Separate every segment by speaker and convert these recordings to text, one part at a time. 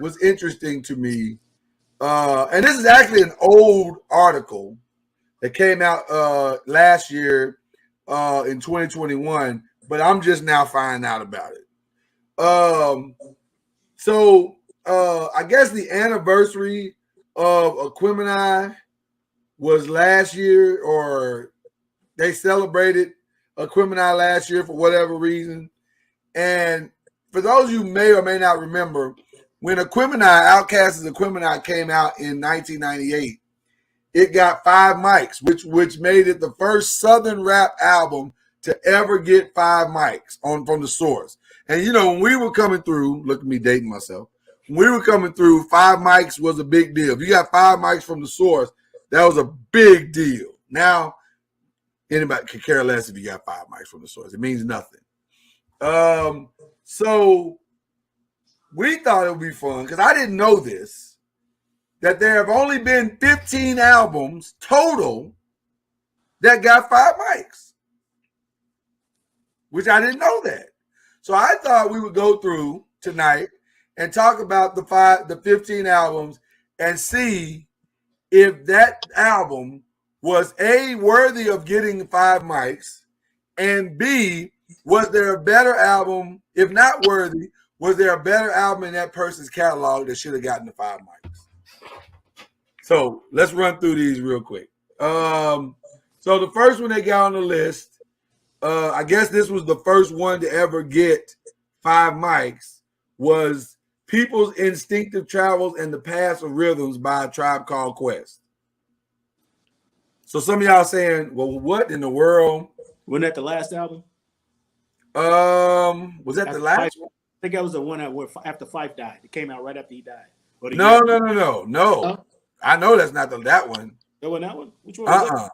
Speaker 1: was interesting to me, and this is actually an old article that came out last year in 2021, but I'm just now finding out about it. So I guess the anniversary of ICYMI was last year, or they celebrated ICYMI last year for whatever reason. And for those of you who may or may not remember, when ICYMI, Outkast's ICYMI came out in 1998, it got 5 mics, which made it the first Southern rap album to ever get 5 mics from the source. And you know, when we were coming through, look at me dating myself. When we were coming through, 5 mics was a big deal. If you got 5 mics from the source, that was a big deal. Now, anybody could care less if you got 5 mics from the source. It means nothing. So we thought it would be fun, because I didn't know this, that there have only been 15 albums total that got 5 mics, which I didn't know that. So I thought we would go through tonight and talk about the 15 albums and see if that album was A, worthy of getting 5 mics, and B, was there a better album? If not worthy, was there a better album in that person's catalog that should have gotten the 5 mics? So let's run through these real quick. So the first one they got on the list, I guess this was the first one to ever get 5 mics, was People's Instinctive Travels and the Paths of Rhythms by A Tribe Called Quest. So some of y'all saying, well, what in the world?
Speaker 2: Wasn't that the last album?
Speaker 1: Was that the last one?
Speaker 2: I think that was the one after Fife died. It came out right after he died.
Speaker 1: No. I know that's not that one.
Speaker 2: That wasn't that one? Which one was that?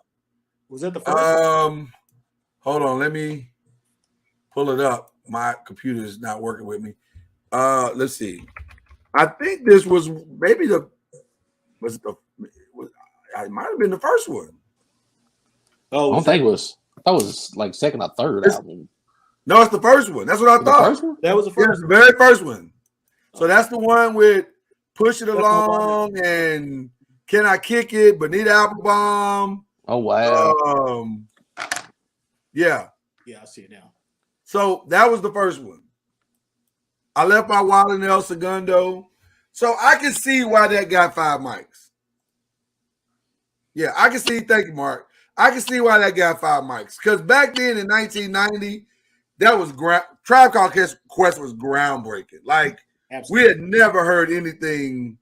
Speaker 2: Was that the first one?
Speaker 1: Hold on, let me pull it up. My computer is not working with me. Let's see. I think this was maybe it might have been the first one.
Speaker 3: Oh, I don't think it was. I thought it was like second or third album.
Speaker 1: No, it's the first one. That's what I thought.
Speaker 3: First one?
Speaker 2: That was the first
Speaker 1: one. The very first one. So that's the one with Push It Along and Can I Kick It, Bonita Applebum.
Speaker 3: Oh, wow.
Speaker 1: Yeah.
Speaker 2: Yeah, I see it now.
Speaker 1: So that was the first one. I Left My Wallet in El Segundo. So I can see why that got 5 mics. Yeah, I can see. Thank you, Mark. I can see why that got 5 mics. Because back then in 1990, that was Tribe Called Quest was groundbreaking. Like, absolutely. We had never heard anything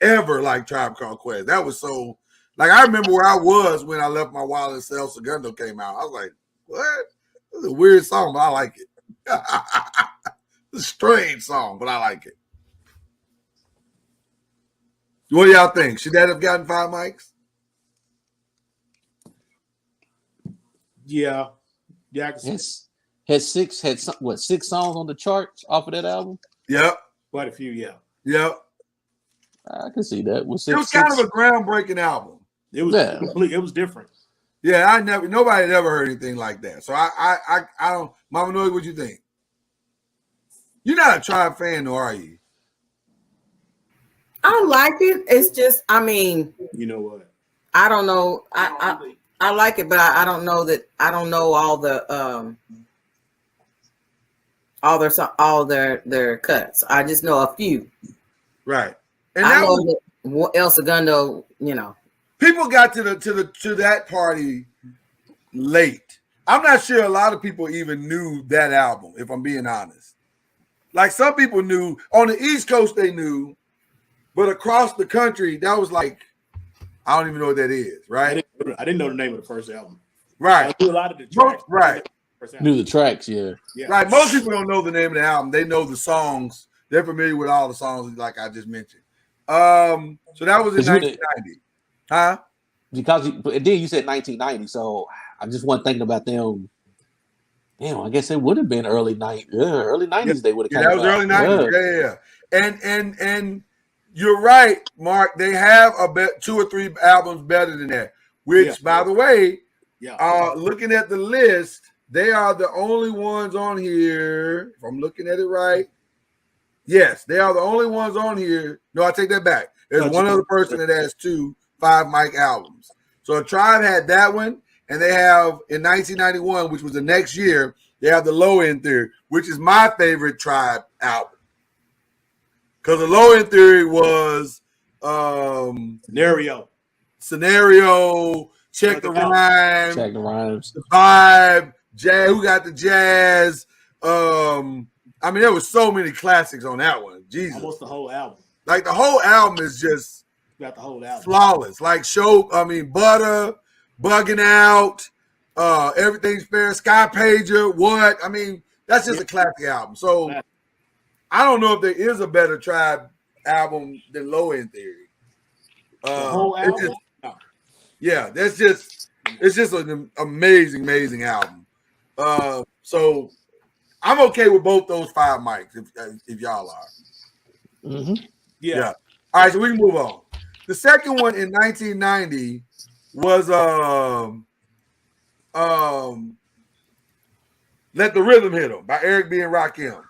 Speaker 1: ever like Tribe Called Quest. That was so, like, I remember where I was when I Left My Wallet in El Segundo came out. I was like, what? This is a weird song, but I like it. It's a strange song, but I like it. What do y'all think? Should that have gotten 5 mics?
Speaker 2: Yeah. Yeah, I can see
Speaker 3: Had 6 songs on the charts off of that album?
Speaker 1: Yep.
Speaker 2: Quite a few, yeah.
Speaker 1: Yep.
Speaker 3: I can see that.
Speaker 1: It was kind of a groundbreaking album.
Speaker 2: It was complete. It was different.
Speaker 1: Yeah, nobody had ever heard anything like that. So I don't. Mama Noise, what you think? You're not a Tribe fan, though, are you?
Speaker 4: I like it. It's just, I mean,
Speaker 2: you know what?
Speaker 4: I don't know. I like it, but I don't know that. I don't know all their cuts. I just know a few.
Speaker 1: Right. And
Speaker 4: I know that El Segundo, you know.
Speaker 1: People got to that party late. I'm not sure a lot of people even knew that album, if I'm being honest. Like, some people knew on the East Coast, they knew, but across the country, that was like, I don't even know what that is, right?
Speaker 2: I didn't know the name of the first album.
Speaker 1: Right.
Speaker 2: I knew a lot of the tracks.
Speaker 1: Right.
Speaker 3: Knew the tracks, yeah.
Speaker 1: Right. Most people don't know the name of the album. They know the songs. They're familiar with all the songs, like I just mentioned. So that was in 1990. Huh?
Speaker 3: Because then you said 1990, so I just wasn't thinking about them. Damn, I guess it would have been early 90s. Early 90s they would have
Speaker 1: come out. That was early 90s. Yeah. And you're right, Mark. They have 2 or 3 albums better than that. Which, by the way, looking at the list, they are the only ones on here, if I'm looking at it right, Yes, they are the only ones on here. No, I take that back. There's one other person that has 2 5 mic albums. So Tribe had that one, and they have in 1991, which was the next year, they have the Low End Theory, which is my favorite Tribe album. Because the Low End Theory was Scenario, Check the Rhyme,
Speaker 3: Check the Rhymes,
Speaker 1: the Vibe, Jazz. Who got the Jazz? I mean, there was so many classics on that one. Jesus,
Speaker 2: almost the whole album.
Speaker 1: Like the whole album is just
Speaker 2: got the whole album
Speaker 1: flawless. Like Butter, Bugging Out, Everything's Fair, Sky Pager. What? I mean, that's just a classic album. So I don't know if there is a better Tribe album than Low End Theory.
Speaker 2: The whole album.
Speaker 1: It's just an amazing album. So I'm okay with both those 5 mics if y'all are.
Speaker 3: Mm-hmm.
Speaker 1: Yeah. All right, so we can move on. The second one in 1990 was Let the Rhythm Hit 'Em by Eric B. and Rakim.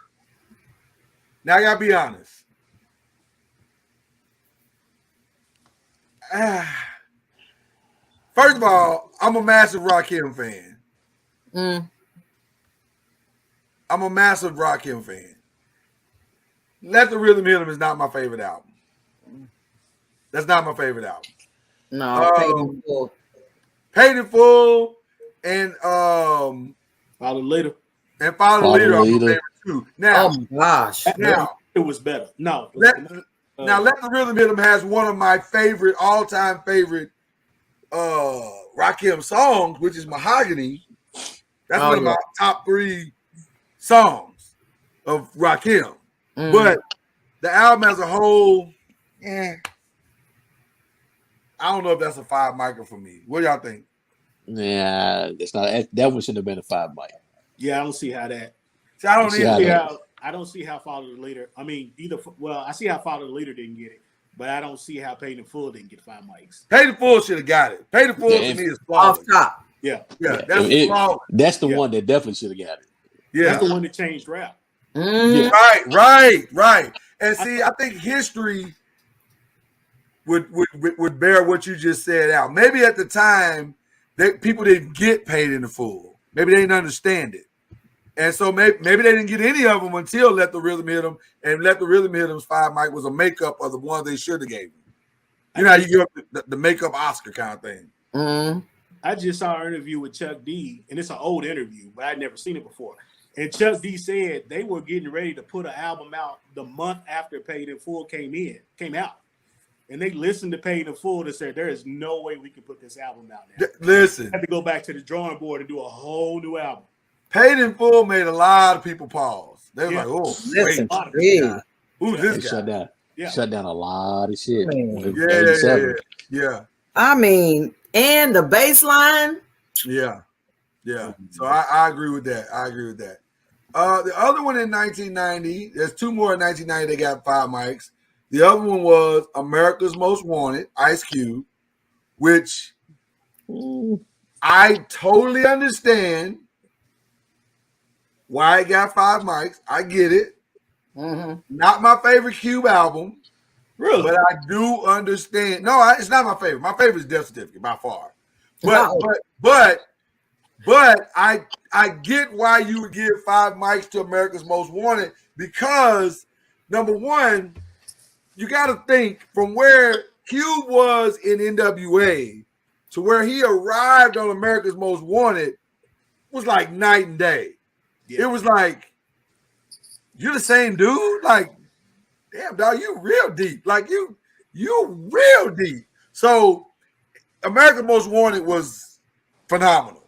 Speaker 1: Now I gotta be honest. First of all, I'm a massive Rakim fan. I'm a massive Rakim fan. Let the Rhythm Hit 'Em is not my favorite album. That's not my favorite album.
Speaker 4: No,
Speaker 1: Paid in Full and
Speaker 2: Follow the Leader.
Speaker 1: And Follow the Leader are my favorite too. Now,
Speaker 4: oh my gosh.
Speaker 1: Now
Speaker 2: it was better. No.
Speaker 1: Let the Rhythm Hit 'Em has one of my favorite, all-time favorite Rakim songs, which is Mahogany. That's one of my top 3 songs of Rakim. But the album as a whole, I don't know if that's a 5 micer for me. What do y'all think?
Speaker 3: Yeah, it's not. That one shouldn't have been a 5 mic.
Speaker 2: Yeah, I don't see how that.
Speaker 1: See, I
Speaker 2: don't see how Follow the Leader. I mean, I see how Follow the Leader didn't get it, but I don't see how Paid in Full didn't get 5 mics.
Speaker 1: Paid in Full should have got it. Paid in Full to me is flawless.
Speaker 4: Off top.
Speaker 2: Yeah.
Speaker 1: That's flawless.
Speaker 3: That's the one that definitely should have got it.
Speaker 1: Yeah,
Speaker 2: that's the one that changed rap.
Speaker 1: Yeah. Right. And see, I think history would bear what you just said out. Maybe at the time people didn't get Paid in Full. Maybe they didn't understand it. And so maybe they didn't get any of them until Let the Rhythm Hit 'Em, and Let the Rhythm Hit 'Em's 5 mic was a makeup of the one they should have gave them. You know how you get the makeup Oscar kind of thing.
Speaker 2: I just saw an interview with Chuck D, and it's an old interview, but I'd never seen it before. And Chuck D said they were getting ready to put an album out the month after Paid in Full came out. And they listened to Paid in Full and said, there is no way we can put this album out now.
Speaker 1: Listen.
Speaker 2: Had to go back to the drawing board and do a whole new album.
Speaker 1: Paid in Full made a lot of people pause. They were like, oh,
Speaker 4: listen,
Speaker 1: who's this guy?
Speaker 3: Shut down a lot of shit.
Speaker 1: Yeah.
Speaker 4: I mean, and the bass line.
Speaker 1: Yeah. So I agree with that. The other one in 1990, there's 2 more in 1990 that got 5 mics. The other one was America's Most Wanted, Ice Cube, which I totally understand why it got 5 mics. I get it. Not my favorite Cube album.
Speaker 2: Really?
Speaker 1: But I do understand. No, it's not my favorite. My favorite is Death Certificate by far. But I get why you would give 5 mics to America's Most Wanted, because number one, you got to think from where Cube was in NWA to where he arrived on America's Most Wanted was like night and day. Yeah. It was like, you're the same dude? Like, damn, dog, you real deep. Like, you real deep. So America's Most Wanted was phenomenal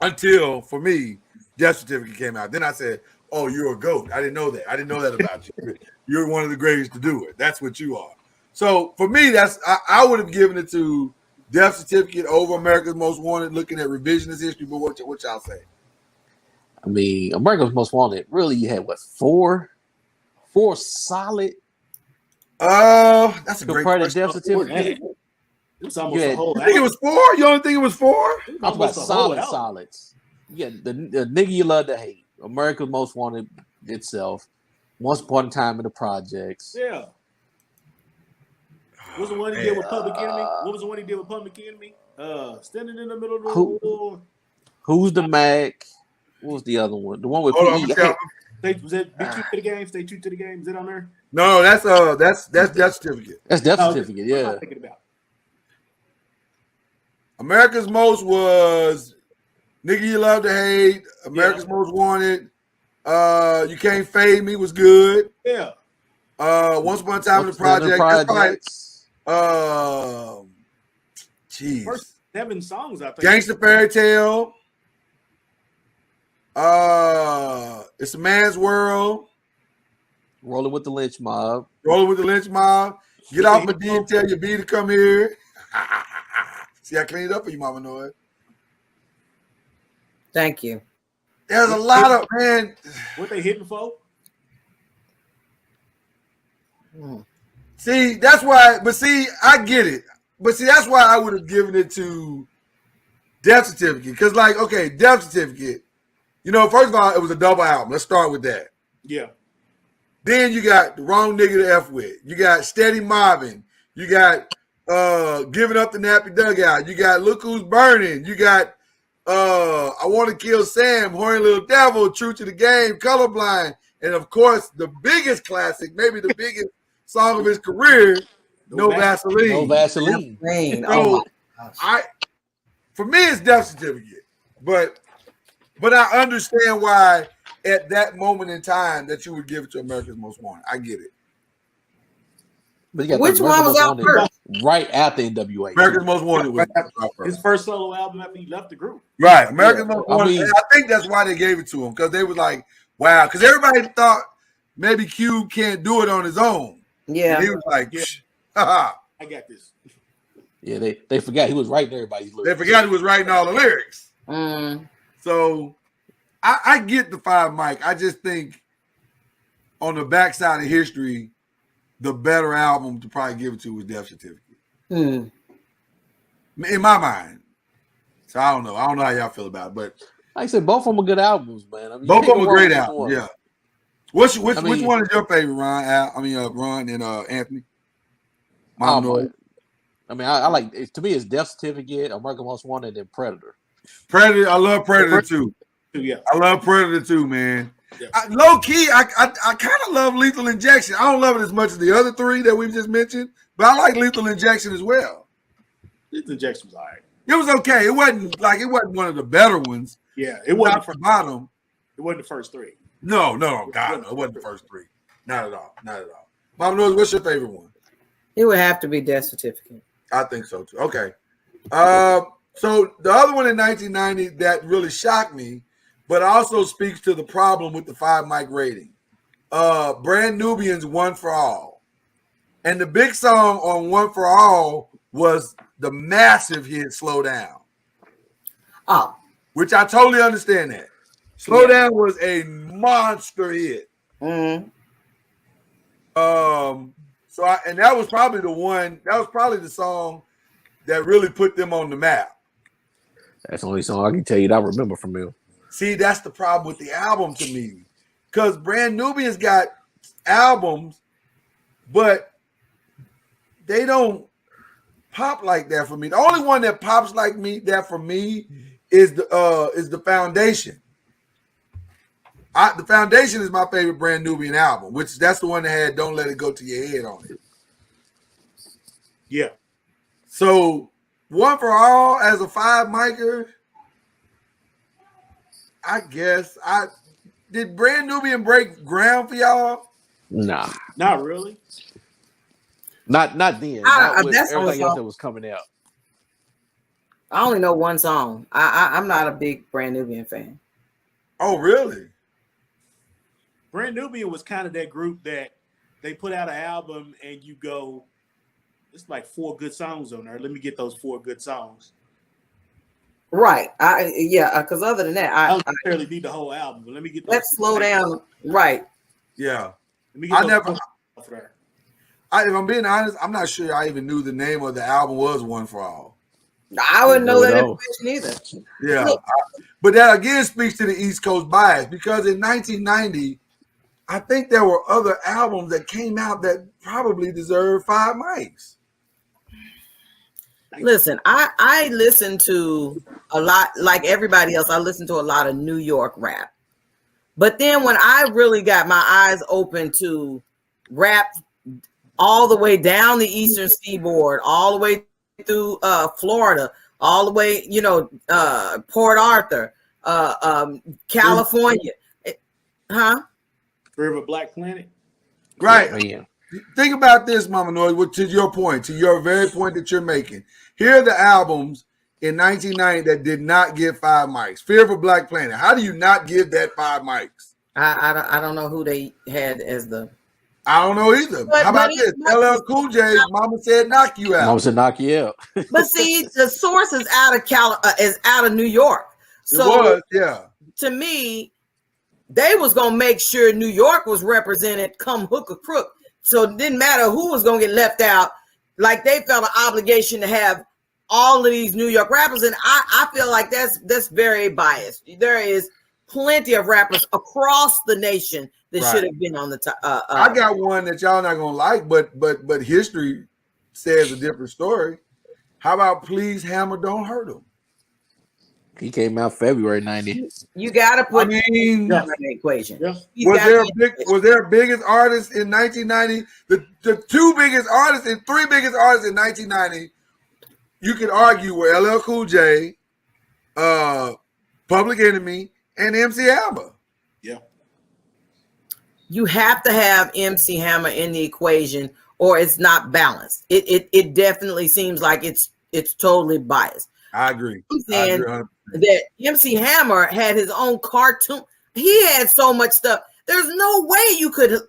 Speaker 1: until, for me, Death Certificate came out. Then I said, oh, you're a GOAT. I didn't know that. I didn't know that about you. You're one of the greatest to do it. That's what you are. So for me, I would have given it to Death Certificate over America's Most Wanted, looking at revisionist history. But what y'all say?
Speaker 3: I mean, America's Most Wanted, really, you had what, 4 solid?
Speaker 1: That's a great question.
Speaker 3: Death Certificate.
Speaker 2: It's almost a whole.
Speaker 1: You think it was 4? You only think it was 4?
Speaker 3: I'm talking about solids. Yeah, the Nigga You Love to Hate, America's Most Wanted itself, Once Upon a Time in the Projects.
Speaker 2: Yeah. What was the one he did with Public Enemy? What was the one he did with Public Enemy? Standing in the middle of the war.
Speaker 3: Who's the Mac? What was the other one? The one with
Speaker 1: Hold on,
Speaker 2: PE. Was that Be True to the Game? Stay True to the Game? Is it on there?
Speaker 1: No, that's Death Certificate.
Speaker 3: That's Death Certificate. Yeah.
Speaker 2: What am I thinking about?
Speaker 1: America's Most was Nigga You Love to Hate. America's Most Wanted. You Can't Fade Me was good.
Speaker 2: Yeah.
Speaker 1: Once Upon a Time in the Project. That's right. Jeez.
Speaker 2: First 7 songs, I think.
Speaker 1: Gangsta Fairy Tale. It's a Man's World.
Speaker 3: Rolling with the Lynch Mob.
Speaker 1: Rolling with the Lynch Mob. Get off my D and tell your B to come here. See, I cleaned up for you, Mama Noise.
Speaker 4: Thank you.
Speaker 1: There's a lot of, man.
Speaker 2: What they hitting for?
Speaker 1: See, that's why, but see, I get it. But see, that's why I would have given it to Death Certificate. Because, like, okay, Death Certificate, you know, first of all, it was a double album. Let's start with that.
Speaker 2: Yeah.
Speaker 1: Then you got The Wrong Nigga to F With. You got Steady Mobbing. You got Giving Up the Nappy Dugout. You got Look Who's Burning. You got I Want to Kill Sam, Horny Little Devil, True to the Game, Colorblind. And, of course, the biggest classic, maybe the biggest song of his career, No Vaseline.
Speaker 3: No Vaseline.
Speaker 1: So, for me, it's Death Certificate. But I understand why at that moment in time that you would give it to America's Most Wanted. I get it.
Speaker 3: But you
Speaker 4: Which one was out first?
Speaker 3: Right after NWA.
Speaker 1: America's Most Wanted was
Speaker 2: his first solo album after he left the group.
Speaker 1: Right. America's Most Wanted. I think that's why they gave it to him, because they was like, wow. Because everybody thought maybe Cube can't do it on his own.
Speaker 4: Yeah.
Speaker 1: And he was like, haha.
Speaker 2: I got this.
Speaker 3: Yeah, they forgot he was writing everybody's lyrics.
Speaker 1: They forgot he was writing all the lyrics.
Speaker 4: Mm.
Speaker 1: So I get the 5 mic. I just think on the backside of history, the better album to probably give it to was Death Certificate.
Speaker 4: Mm.
Speaker 1: In my mind. So I don't know. I don't know how y'all feel about it, but
Speaker 3: like I said, both of them are good albums, man. I mean,
Speaker 1: both of them are great albums.
Speaker 3: One.
Speaker 1: Yeah. Which one is your favorite, Ron? Ron and Anthony.
Speaker 3: I mean, I like it. To me, it's Death Certificate, American Most Wanted, and then Predator.
Speaker 1: Predator, I love Predator too.
Speaker 2: Yeah,
Speaker 1: I love Predator too, man.
Speaker 2: Yeah.
Speaker 1: Low key, I kind of love Lethal Injection. I don't love it as much as the other 3 that we've just mentioned, but I like Lethal Injection as well.
Speaker 2: Lethal Injection was all right.
Speaker 1: It was okay. It wasn't one of the better ones.
Speaker 2: Yeah, it wasn't
Speaker 1: the bottom.
Speaker 2: It wasn't the first 3.
Speaker 1: No, God, no, it wasn't the first 3. Not at all. Mama Noise, what's your favorite one?
Speaker 4: It would have to be Death Certificate.
Speaker 1: I think so too. Okay. So the other one in 1990 that really shocked me, but also speaks to the problem with the 5 mic rating. Brand Nubian's One for All. And the big song on One for All was the massive hit Slow Down.
Speaker 4: Oh.
Speaker 1: Which I totally understand that. Slow Down was a monster hit.
Speaker 4: Mm-hmm.
Speaker 1: And that was probably the song that really put them on the map.
Speaker 3: That's the only song I can tell you that I remember from him.
Speaker 1: See, that's the problem with the album to me. Because Brand Nubian's got albums, but they don't pop like that for me. The only one that pops like that for me is the Foundation. The Foundation is my favorite Brand Nubian album, which that's the one that had Don't Let It Go to Your Head on it.
Speaker 2: Yeah.
Speaker 1: So One for All as a 5 micer, I guess. Did Brand Nubian break ground for y'all?
Speaker 3: Nah.
Speaker 2: Not really.
Speaker 3: Not then. Not with
Speaker 4: that's
Speaker 3: everything else that was coming out.
Speaker 4: I only know one song. I'm not a big Brand Nubian fan.
Speaker 1: Oh, really?
Speaker 2: Brand Nubian was kind of that group that they put out an album and you go, it's like 4 good songs on there. Let me get those 4 good songs.
Speaker 4: Right. Because other than that,
Speaker 2: I don't necessarily need the whole album, but let me get those.
Speaker 4: Let's slow down. Right.
Speaker 1: Yeah.
Speaker 2: Let me get
Speaker 1: if I'm being honest, I'm not sure I even knew the name of the album was One for All.
Speaker 4: I wouldn't know that information either.
Speaker 1: Yeah. But that again speaks to the East Coast bias, because in 1990, I think there were other albums that came out that probably deserved 5 mics.
Speaker 4: Listen, I listen to a lot, like everybody else. I listen to a lot of New York rap, but then when I really got my eyes open to rap all the way down the Eastern Seaboard, all the way through Florida, all the way, Port Arthur, California, huh?
Speaker 2: Forever Black Planet.
Speaker 1: Right.
Speaker 3: Yeah.
Speaker 1: Think about this, Mama Noise, to your point, to your very point that you're making. Here are the albums in 1990 that did not get 5 mics. Fear for Black Planet. How do you not give that 5 mics?
Speaker 4: I don't know who they had as the.
Speaker 1: I don't know either. How about this? LL Cool J, Mama said knock you out.
Speaker 3: Mama said knock you out.
Speaker 4: But see, the source is out of New York. So
Speaker 1: it was, yeah.
Speaker 4: To me, they was gonna make sure New York was represented come hook or crook. So it didn't matter who was gonna get left out. Like they felt an obligation to have all of these New York rappers, and I feel like that's very biased. There is plenty of rappers across the nation that should have been on the top.
Speaker 1: I got one that y'all not gonna like, but history says a different story. How about Please Hammer Don't Hurt Him?
Speaker 3: He came out February 90.
Speaker 4: You gotta put
Speaker 1: in
Speaker 4: the equation.
Speaker 2: Yeah.
Speaker 1: Was there biggest artists in 1990? The 2 biggest artists and 3 biggest artists in 1990, you could argue were LL Cool J, Public Enemy, and MC Hammer.
Speaker 2: Yeah.
Speaker 4: You have to have MC Hammer in the equation, or it's not balanced. It definitely seems like it's totally biased.
Speaker 1: I agree.
Speaker 4: I'm saying that MC Hammer had his own cartoon. He had so much stuff. There's no way you could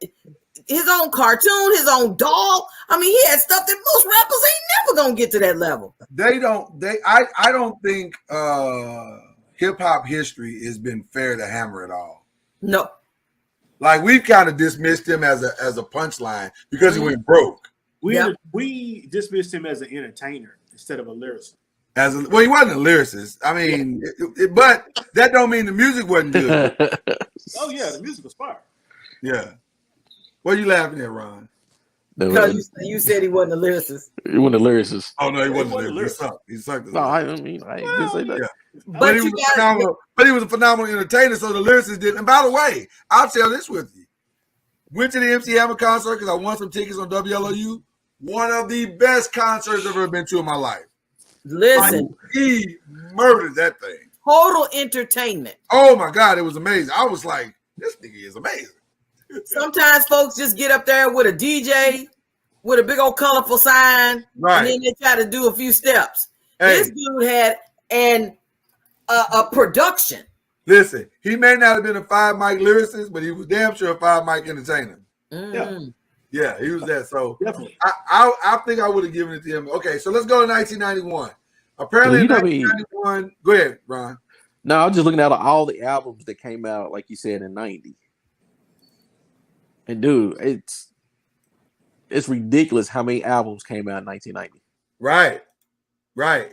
Speaker 4: his own cartoon, his own doll. I mean, he had stuff that most rappers ain't never gonna get to that level.
Speaker 1: I don't think hip hop history has been fair to Hammer at all.
Speaker 4: No.
Speaker 1: Like we've kind of dismissed him as a punchline because he went broke.
Speaker 2: We dismissed him as an entertainer instead of a lyricist.
Speaker 1: Well, he wasn't a lyricist. I mean, but that don't mean the music wasn't good.
Speaker 2: Oh yeah, the music was fire.
Speaker 1: Yeah. What are you laughing at, Ron?
Speaker 4: Because you said he wasn't a lyricist.
Speaker 3: He wasn't a lyricist.
Speaker 1: Oh no, he wasn't a lyricist. He sucked.
Speaker 3: No, I didn't say that.
Speaker 1: Yeah. But he was a phenomenal entertainer, so the lyricist didn't. And by the way, I'll tell this with you. Went to the MC Hammer concert because I won some tickets on WLOU. One of the best concerts I've ever been to in my life.
Speaker 4: Listen,
Speaker 1: he murdered that thing.
Speaker 4: Total entertainment.
Speaker 1: Oh my God, it was amazing. I was like, this nigga is amazing.
Speaker 4: Sometimes folks just get up there with a DJ with a big old colorful sign, and then they try to do a few steps. Hey. This dude had a production.
Speaker 1: Listen, he may not have been a 5 mic lyricist, but he was damn sure a 5 mic entertainer. Yeah, he was that. So definitely. I think I would have given it to him. Okay, so let's go to 1991. Apparently, in 1991. Go ahead, Ron.
Speaker 3: No, I was just looking at all the albums that came out, like you said, in 90. And dude, it's ridiculous how many albums came out in 1990.
Speaker 1: Right.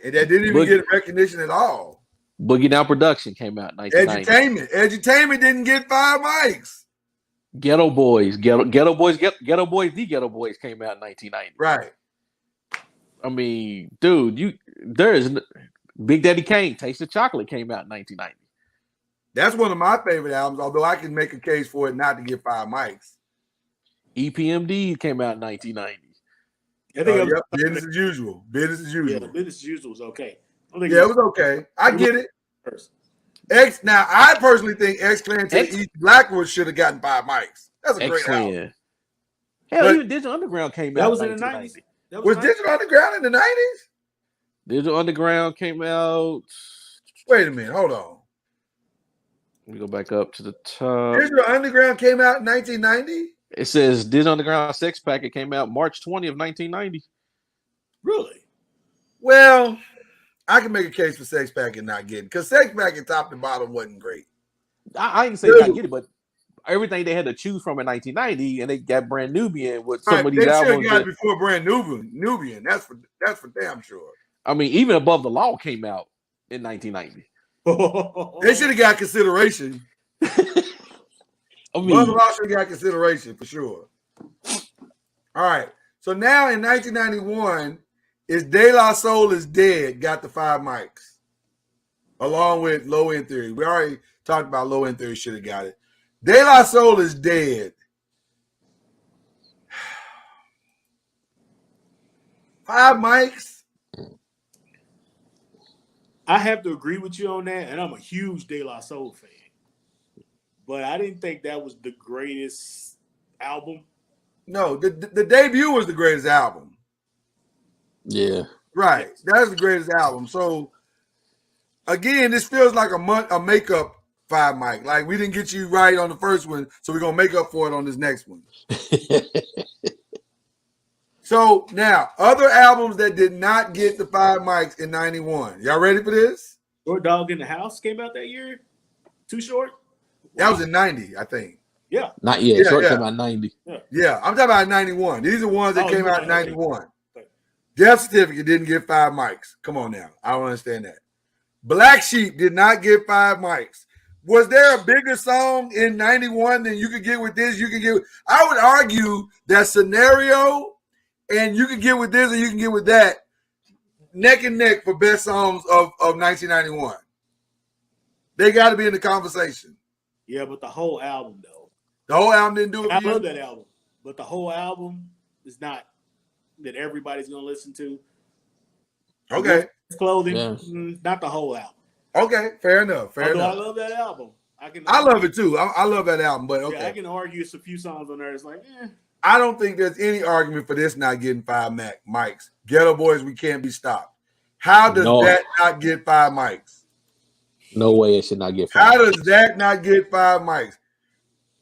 Speaker 1: And that didn't even get recognition at all.
Speaker 3: Boogie Down Production came out in 1990.
Speaker 1: Edutainment didn't get 5 mics.
Speaker 3: Ghetto Boys, the Ghetto Boys came out in 1990.
Speaker 1: Right.
Speaker 3: I mean, dude, there's Big Daddy Kane, Taste of Chocolate came out in 1990.
Speaker 1: That's one of my favorite albums, although I can make a case for it not to get 5 mics.
Speaker 3: EPMD came out in 1990.
Speaker 2: I think
Speaker 1: business as usual. Business as usual.
Speaker 2: Yeah, business as usual was okay.
Speaker 1: It was okay. I get it. Now, I personally think X-Clan to East Blackwood should have gotten 5 mics. That's a great album.
Speaker 3: Hell, even Digital Underground came out.
Speaker 2: That was in the 90s.
Speaker 1: Was Digital Underground in the 90s?
Speaker 3: Digital Underground came out.
Speaker 1: Wait a minute. Hold on.
Speaker 3: Let me go back up to the top.
Speaker 1: Digital Underground came out in 1990?
Speaker 3: It says Digital Underground Sex Packet came out March 20 of 1990.
Speaker 2: Really?
Speaker 1: Well, I can make a case for Sex Packet not getting, because Sex Packet top to bottom wasn't great.
Speaker 3: I ain't say not get it, but everything they had to choose from in 1990, and they got Brand Nubian with some of these albums.
Speaker 1: They should have got it before Brand Nubian. That's for damn sure.
Speaker 3: I mean, even Above the Law came out in 1990.
Speaker 1: They should have got consideration. Buzz Austin got consideration for sure. All right. So now in 1991, is De La Soul is Dead got the 5 mics, along with Low End Theory. We already talked about Low End Theory should have got it. De La Soul is Dead. 5 mics.
Speaker 2: I have to agree with you on that, and I'm a huge De La Soul fan. But I didn't think that was the greatest album.
Speaker 1: No, the debut was the greatest album.
Speaker 3: Yeah.
Speaker 1: Right. That's the greatest album. So again, this feels like a makeup 5 mic. Like we didn't get you right on the first one, so we're gonna make up for it on this next one. So now, other albums that did not get the 5 mics in 91. Y'all ready for this?
Speaker 2: Short Dog in the House came out that year. Too Short?
Speaker 1: That was in 90, I think.
Speaker 2: Yeah.
Speaker 3: Not yet. Short came out 90.
Speaker 1: Yeah, I'm talking about 91. These are ones that came out in 91.
Speaker 2: Okay.
Speaker 1: Death Certificate didn't get 5 mics. Come on now. I don't understand that. Black Sheep did not get 5 mics. Was there a bigger song in 91 than you could get with this? I would argue that Scenario and You Can Get With This or You Can Get With That neck and neck for best songs of 1991. They got to be in the conversation.
Speaker 2: Yeah, but the whole album, though.
Speaker 1: The whole album didn't do it.
Speaker 2: I love that album, but the whole album is not that everybody's going to listen to.
Speaker 1: Okay.
Speaker 2: Clothing, not the whole album.
Speaker 1: Okay, fair enough. Fair enough.
Speaker 2: I love that album.
Speaker 1: I love it too. I love that album, but okay.
Speaker 2: Yeah, I can argue it's a few songs on there. It's like,
Speaker 1: I don't think there's any argument for this not getting 5 mics. Ghetto Boys, We Can't Be Stopped. How does that not get 5 mics?
Speaker 3: No way it should not get 5.
Speaker 1: How does that not get 5 mics?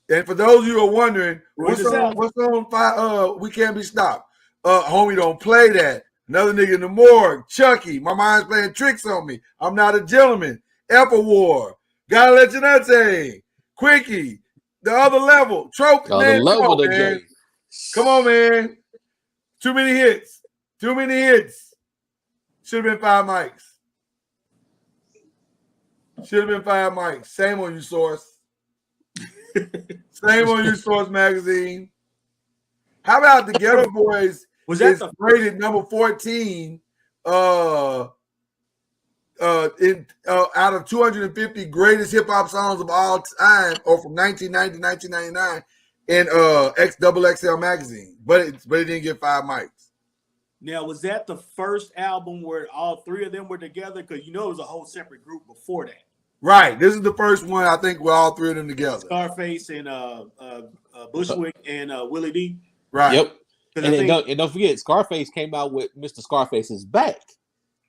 Speaker 1: And for those of you who are wondering, what's on We Can't Be Stopped? Homie Don't Play That. Another Nigga in the Morgue. Chucky. My Mind's Playing Tricks on Me. I'm Not a Gentleman. Epic War. Gotta Let You Not Say. Quickie. The Other Level. Trope. Man, come on, man. Too many hits. Should have been 5 mics. Same on you, Source. Same on you, Source Magazine. How about the Ghetto Boys? Was that rated number 14 out of 250 greatest hip hop songs of all time, or from 1990 to 1999 in XXL magazine, but it didn't get 5 mics.
Speaker 2: Now, was that the first album where all 3 of them were together? Because it was a whole separate group before that.
Speaker 1: Right. This is the first one, I think, with all 3 of them together.
Speaker 2: Scarface and Bushwick and Willie D.
Speaker 1: Right.
Speaker 3: Yep. And don't forget, Scarface came out with Mr. Scarface's Back,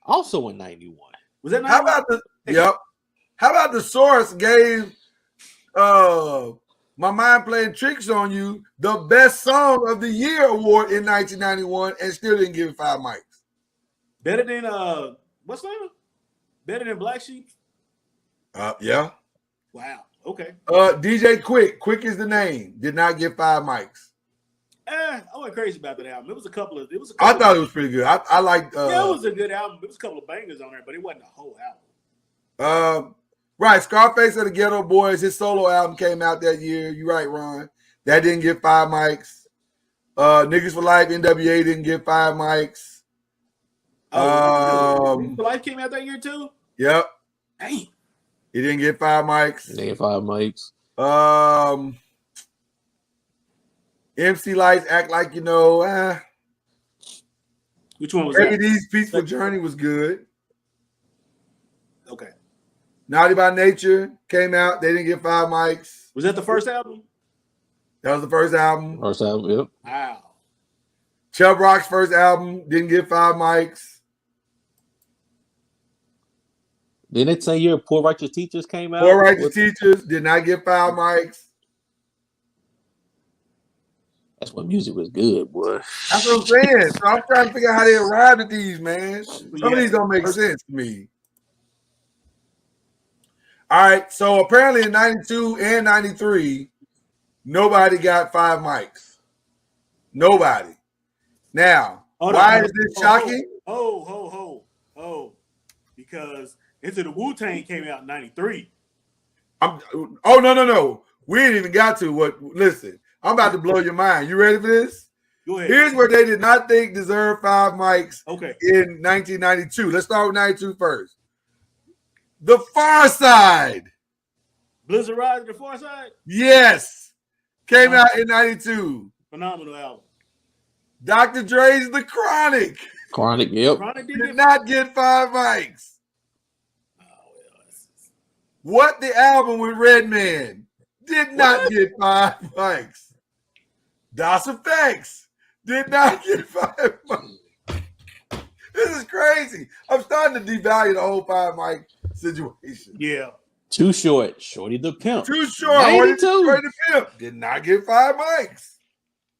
Speaker 3: also in 91.
Speaker 2: Was that 91?
Speaker 1: How about the Source gave My Mind Playing Tricks on You the Best Song of the Year award in 1991 and still didn't give it 5 mics?
Speaker 2: Better than what's that? Better than Black Sheep?
Speaker 1: Yeah.
Speaker 2: Wow. Okay.
Speaker 1: DJ Quick is the name. Did not get 5 mics.
Speaker 2: I wasn't crazy about that album.
Speaker 1: I thought it was pretty good. I liked.
Speaker 2: It was a good album. There was a couple of bangers on there, but it wasn't a whole album.
Speaker 1: Right. Scarface of the Ghetto Boys. His solo album came out that year. You're right, Ron. That didn't get 5 mics. Niggas for Life, NWA didn't get 5 mics.
Speaker 2: Niggas for Life came out that year too.
Speaker 1: Yep.
Speaker 2: Dang.
Speaker 1: He didn't get 5 mics.
Speaker 3: He didn't get 5 mics.
Speaker 1: MC Lights, Act Like You Know.
Speaker 2: Which one was that?
Speaker 1: AD's Peaceful Journey was good.
Speaker 2: Okay.
Speaker 1: Naughty by Nature came out. They didn't get 5 mics.
Speaker 2: Was that the first album?
Speaker 1: That was the first album.
Speaker 3: First album, yep.
Speaker 2: Wow.
Speaker 1: Chubb Rock's first album didn't get 5 mics.
Speaker 3: Didn't it say year Poor Righteous Teachers came out?
Speaker 1: Poor Righteous Teachers did not get 5 mics.
Speaker 3: That's when music was good, boy.
Speaker 1: That's what I'm saying. So I'm trying to figure out how they arrived at these, man. Some of these don't make sense to me. All right. So apparently in 92 and 93, nobody got 5 mics. Nobody. Now, why is this shocking?
Speaker 2: Because Into the Wu-Tang came out in 93.
Speaker 1: No. We ain't even got to what. Listen, I'm about to blow your mind. You ready for this?
Speaker 2: Go ahead.
Speaker 1: Here's what they did not think deserved 5 mics
Speaker 2: Okay.
Speaker 1: in 1992. Let's start with 92 first. The Far Side.
Speaker 2: Blizzard Rise to the Far Side.
Speaker 1: Yes. Came out in 92.
Speaker 2: Phenomenal album.
Speaker 1: Dr. Dre's The Chronic.
Speaker 3: Chronic, yep.
Speaker 2: Chronic
Speaker 1: Did not get 5 mics.
Speaker 2: Oh, well,
Speaker 1: What the Album with Redman did not get 5 mics. DOS Effects did not get 5 mics. This is crazy. I'm starting to devalue the whole 5 mic situation.
Speaker 2: yeah.
Speaker 3: Too Short, Shorty the Pimp.
Speaker 1: Too Short,
Speaker 3: 92.
Speaker 1: Shorty the Pimp did not get 5 mics.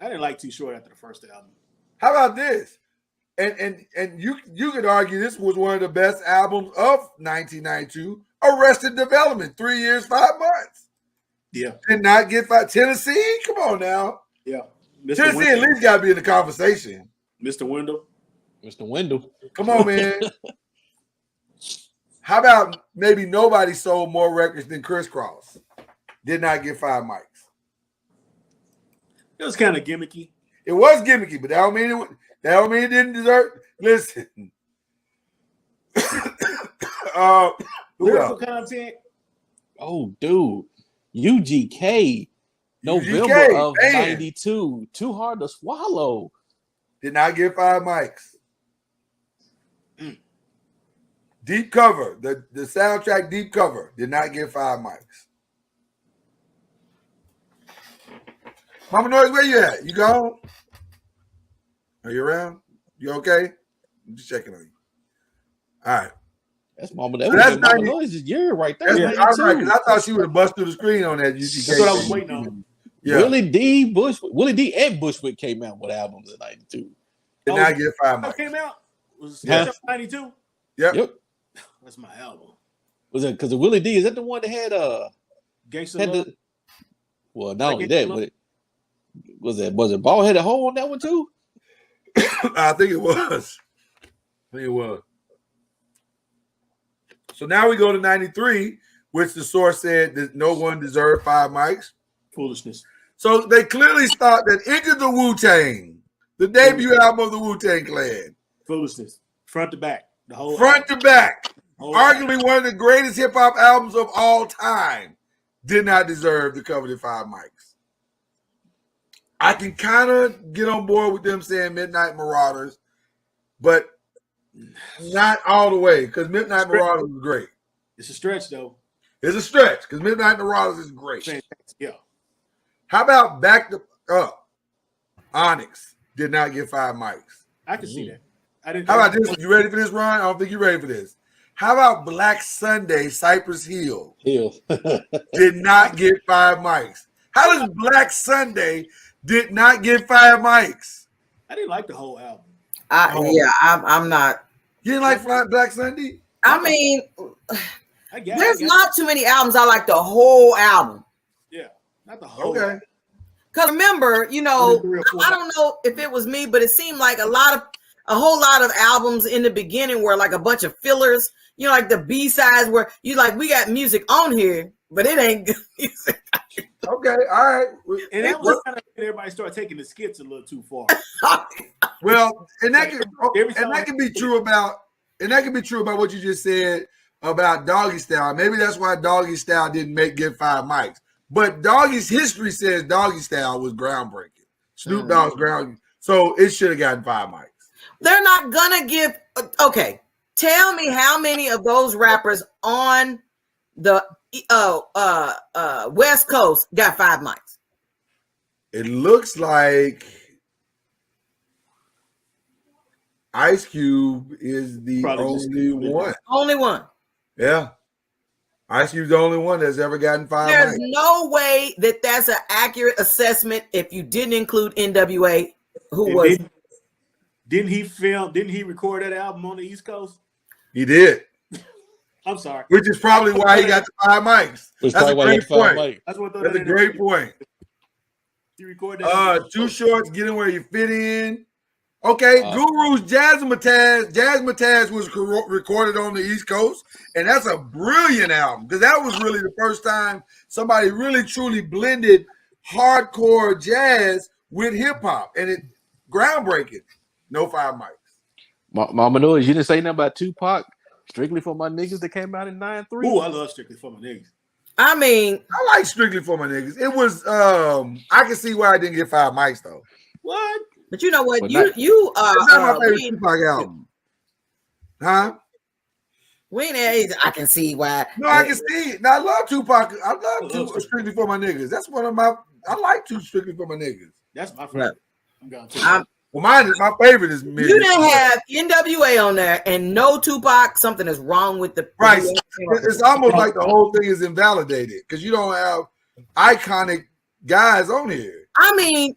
Speaker 2: I didn't like Too Short after the first album.
Speaker 1: How about this? And you could argue this was one of the best albums of 1992. Arrested Development, 3 years, 5 months.
Speaker 2: Yeah.
Speaker 1: Did not get 5. Tennessee, come on now.
Speaker 2: Yeah. Mr.
Speaker 1: Tennessee
Speaker 2: Wendell.
Speaker 1: at least got to be in the conversation.
Speaker 2: Mr. Wendell.
Speaker 3: Mr. Wendell.
Speaker 1: Come on, man. How about maybe nobody sold more records than Crisscross? Did not get 5 mics.
Speaker 2: It was kind of gimmicky.
Speaker 1: It was gimmicky, but that don't mean it didn't deserve. Listen.
Speaker 2: Lyrical content.
Speaker 3: Oh, dude. UGK. November
Speaker 1: UGK,
Speaker 3: of
Speaker 1: man.
Speaker 3: 92. Too Hard to Swallow.
Speaker 1: Did not get 5 mics. Deep Cover, the soundtrack Deep Cover, did not get 5 mics. Mama Noise, where you at? You gone? Are you around? You okay? I'm just checking on you. All right.
Speaker 3: That's Mama. That
Speaker 1: So
Speaker 3: was
Speaker 1: that's
Speaker 3: Mama
Speaker 1: 90
Speaker 3: Noise's year right there.
Speaker 1: That's
Speaker 2: Yeah.
Speaker 1: all right, 'cause I thought she would have busted through the screen on that UGK.
Speaker 2: That's what I was waiting on.
Speaker 1: Yeah.
Speaker 3: Willie D and Bushwick came out with albums in 92.
Speaker 1: Did not get 5
Speaker 2: That
Speaker 1: mics.
Speaker 2: came out. Was
Speaker 3: Yeah.
Speaker 2: 92?
Speaker 3: Yep.
Speaker 2: That's my album.
Speaker 3: Was it because of Willie D? Is that the one that had
Speaker 2: Gangsta
Speaker 3: had
Speaker 2: Love.
Speaker 3: the well, not only
Speaker 2: Gangsta
Speaker 3: that,
Speaker 2: Love.
Speaker 3: but was it Ball Headed Hole on that one too?
Speaker 1: I think it was. So now we go to 93, which the source said that no one deserved 5 mics.
Speaker 2: Foolishness.
Speaker 1: So they clearly thought that Into the Wu-Tang, the debut album of the Wu-Tang Clan,
Speaker 2: Foolishness. Front to back. The whole
Speaker 1: front to back,
Speaker 2: whole
Speaker 1: arguably one of the greatest hip-hop albums of all time, did not deserve the coveted 5 mics. I can kind of get on board with them saying Midnight Marauders, but not all the way, because Midnight Marauders is great.
Speaker 2: It's a stretch though.
Speaker 1: It's a stretch, because Midnight Marauders is great.
Speaker 2: Fantastic. Yeah.
Speaker 1: How about Back Up? Onyx did not get 5 mics.
Speaker 2: I can see that. I didn't.
Speaker 1: How about this one? You ready for this, Ron? I don't think you're ready for this. How about Black Sunday, Cypress Hill?
Speaker 3: Hill.
Speaker 1: Did not get 5 mics. How does Black Sunday did not get 5 mics?
Speaker 2: I didn't like the whole album.
Speaker 4: I'm not.
Speaker 1: You didn't like Black Sunday?
Speaker 4: I mean,
Speaker 2: I guess.
Speaker 4: there's not too many albums I like the whole album.
Speaker 2: Yeah. Not the whole.
Speaker 1: Okay.
Speaker 4: Because remember, I don't know if it was me, but it seemed like a whole lot of albums in the beginning were like a bunch of fillers. Like the B-sides where you like, we got music on here, but it ain't good music.
Speaker 1: Okay, all right.
Speaker 2: And that was kind of when everybody started taking the skits a little too far.
Speaker 1: Well, and that can be true about what you just said about Doggy Style. Maybe that's why Doggy Style didn't get 5 mics. But Doggy's history says Doggy Style was groundbreaking. Snoop Dogg's ground, so it should have gotten 5 mics.
Speaker 4: They're not gonna give. Okay, tell me how many of those rappers on the West Coast got 5 mics?
Speaker 1: It looks like Ice Cube is the only one.
Speaker 4: Only one.
Speaker 1: Yeah. Ice Cube's the only one that's ever gotten 5
Speaker 4: There's
Speaker 1: mics.
Speaker 4: no way that that's an accurate assessment if you didn't include NWA, who was.
Speaker 2: Didn't he record that album on the East Coast?
Speaker 1: He did.
Speaker 2: I'm sorry.
Speaker 1: Which is probably why he got the 5 mics. That's a great point.
Speaker 2: That's
Speaker 1: a great point.
Speaker 2: He recorded that.
Speaker 1: Too Short's Getting Where You Fit In. Okay, Guru's Jazzmatazz was recorded on the East Coast, and that's a brilliant album because that was really the first time somebody really truly blended hardcore jazz with hip hop, and it groundbreaking. No 5 mics.
Speaker 3: Mama Noise, you didn't say nothing about Tupac. Strictly for my niggas that came out in 93.
Speaker 2: Ooh, I love Strictly for My Niggas.
Speaker 4: I mean,
Speaker 1: I like Strictly for My Niggas. It was I can see why I didn't get 5 mics though.
Speaker 2: What?
Speaker 4: but you know what?
Speaker 3: But
Speaker 4: You
Speaker 1: It's not my favorite Tupac album. Huh?
Speaker 4: we ain't age. I can see why.
Speaker 1: No, I can see it. Now, I love Tupac. I love Strictly for My Niggas. That's one of my. I like Strictly for My Niggas.
Speaker 2: That's my favorite. I'm going to.
Speaker 1: Well, my favorite is.
Speaker 4: You didn't have NWA on there and no Tupac. Something is wrong with the
Speaker 1: Right. It's almost like the whole thing is invalidated because you don't have iconic guys on here.
Speaker 4: I mean,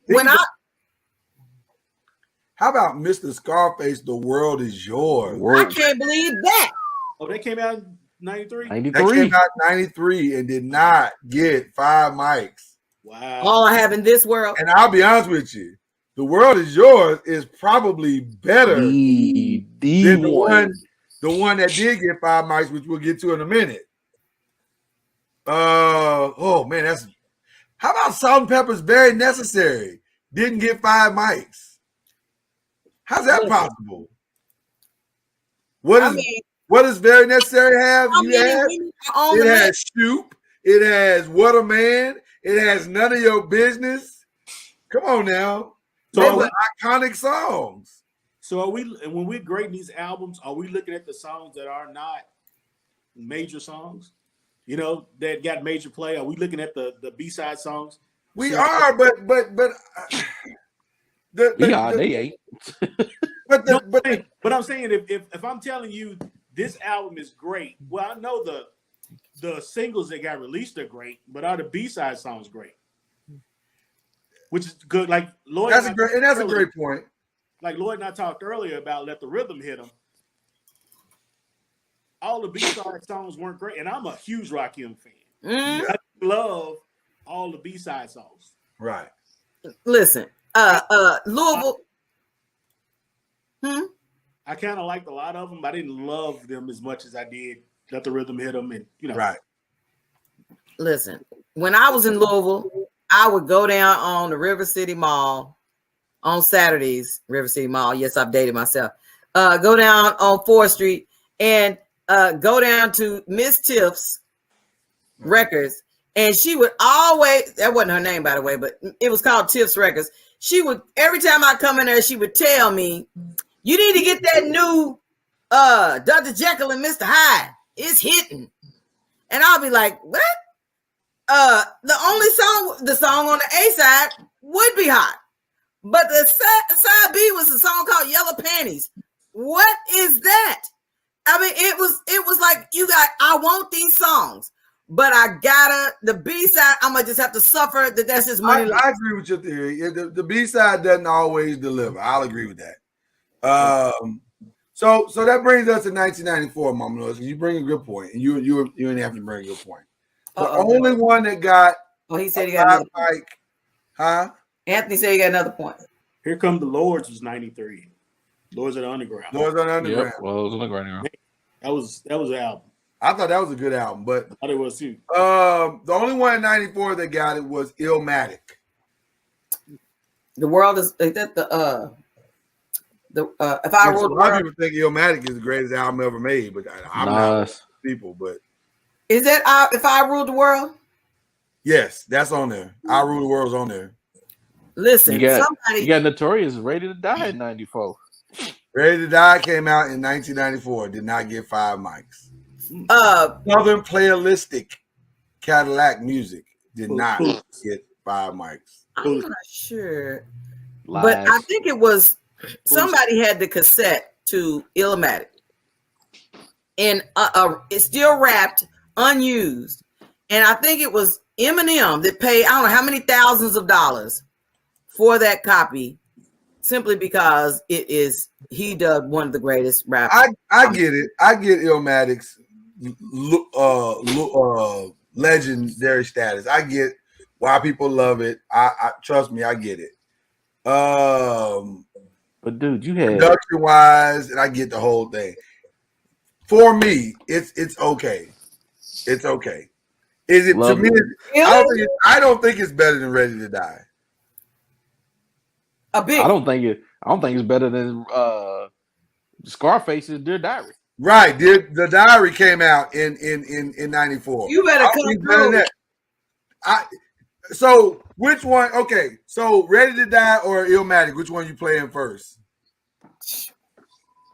Speaker 1: How about Mr. Scarface? The World Is Yours.
Speaker 4: I can't believe that.
Speaker 2: Oh, they came out in 93?
Speaker 3: 93.
Speaker 1: That came out in 93 and did not get 5 mics.
Speaker 2: Wow.
Speaker 4: All I have in this world.
Speaker 1: And I'll be honest with you, The World Is Yours is probably better than the one that did get 5 mics, which we'll get to in a minute. Oh man, that's how about Salt and Pepper's Very Necessary? Didn't get 5 mics. How's that possible? What does Very Necessary have? It has Shoop. It has What a Man. It has None of Your Business. Come on now. So they were iconic songs.
Speaker 2: So are we, when we're grading these albums, are we looking at the songs that are not major songs? You know, that got major play? Are we looking at the B-side songs?
Speaker 1: We are, but
Speaker 3: they ain't.
Speaker 2: But I'm saying if I'm telling you this album is great, well, I know the singles that got released are great, but are the B-side songs great? Which is good. Like Lloyd,
Speaker 1: that's a great point.
Speaker 2: Like Lloyd and I talked earlier about Let the Rhythm Hit 'Em. All the B-side songs weren't great, and I'm a huge Rakim fan. I love all the B-side songs.
Speaker 1: Right.
Speaker 4: Listen, Louisville.
Speaker 2: I kind of liked a lot of them, but I didn't love them as much as I did Let the Rhythm Hit 'Em, and you know.
Speaker 1: Right.
Speaker 4: Listen, when I was in Louisville, I would go down on the River City Mall on Saturdays. River City Mall. Yes, I've dated myself. Go down on 4th Street and go down to Miss Tiff's Records. And she would always, that wasn't her name, by the way, but it was called Tiff's Records. She would, every time I come in there, she would tell me, you need to get that new Dr. Jekyll and Mr. Hyde. It's hitting. And I'll be like, what? The song on the A side would be hot. But the side B was a song called Yellow Panties. What is that? I mean, it was like, I want these songs, but I gotta, the B side, I'm gonna just have to suffer that's just money.
Speaker 1: I agree with your theory. The B side doesn't always deliver. I'll agree with that. So that brings us to 1994, Mama Noise. You bring a good point, and you didn't have to bring a good point. The only one that got
Speaker 4: he said he got another
Speaker 1: point. Huh?
Speaker 4: Anthony said he got another point.
Speaker 2: Here Come the Lords was 93. Lords of the Underground.
Speaker 1: Lords of the Underground.
Speaker 3: Yep, well, it was Underground.
Speaker 2: That was an album.
Speaker 1: I thought that was a good album, but
Speaker 2: I thought it was too.
Speaker 1: The only one in 94 that got it was Illmatic.
Speaker 4: The world is that if I wrote
Speaker 1: a lot of people think Illmatic is the greatest album ever made, but I'm not people, but
Speaker 4: is that If I Ruled the World?
Speaker 1: Yes, that's on there. I Rule the World's on there.
Speaker 4: Listen,
Speaker 3: you got Notorious Ready to Die in 94.
Speaker 1: Ready to Die came out in 1994. Did not get 5 mics. Southern Playalistic Cadillac Music did not get 5 mics.
Speaker 4: I'm not sure.
Speaker 3: Lies.
Speaker 4: But I think it was somebody had the cassette to Illmatic. And it's still wrapped, unused. And I think it was Eminem that paid, I don't know how many thousands of dollars for that copy, simply because he dubbed one of the greatest rappers.
Speaker 1: I get it. I get Illmatic's legendary status. I get why people love it. I trust me, I get it.
Speaker 3: But dude, you had
Speaker 1: production wise, and I get the whole thing. For me, it's okay. It's okay. Is it
Speaker 3: Love
Speaker 1: to me?
Speaker 4: Really?
Speaker 1: I don't think it's better than Ready to Die.
Speaker 4: A big.
Speaker 3: I don't think it's better than Scarface's Dear Diary.
Speaker 1: Right. The Diary came out in 94.
Speaker 4: You better
Speaker 1: I don't
Speaker 4: come
Speaker 1: think it's better than
Speaker 4: through.
Speaker 1: that. So which one? Okay. So Ready to Die or Illmatic? Which one you playing first?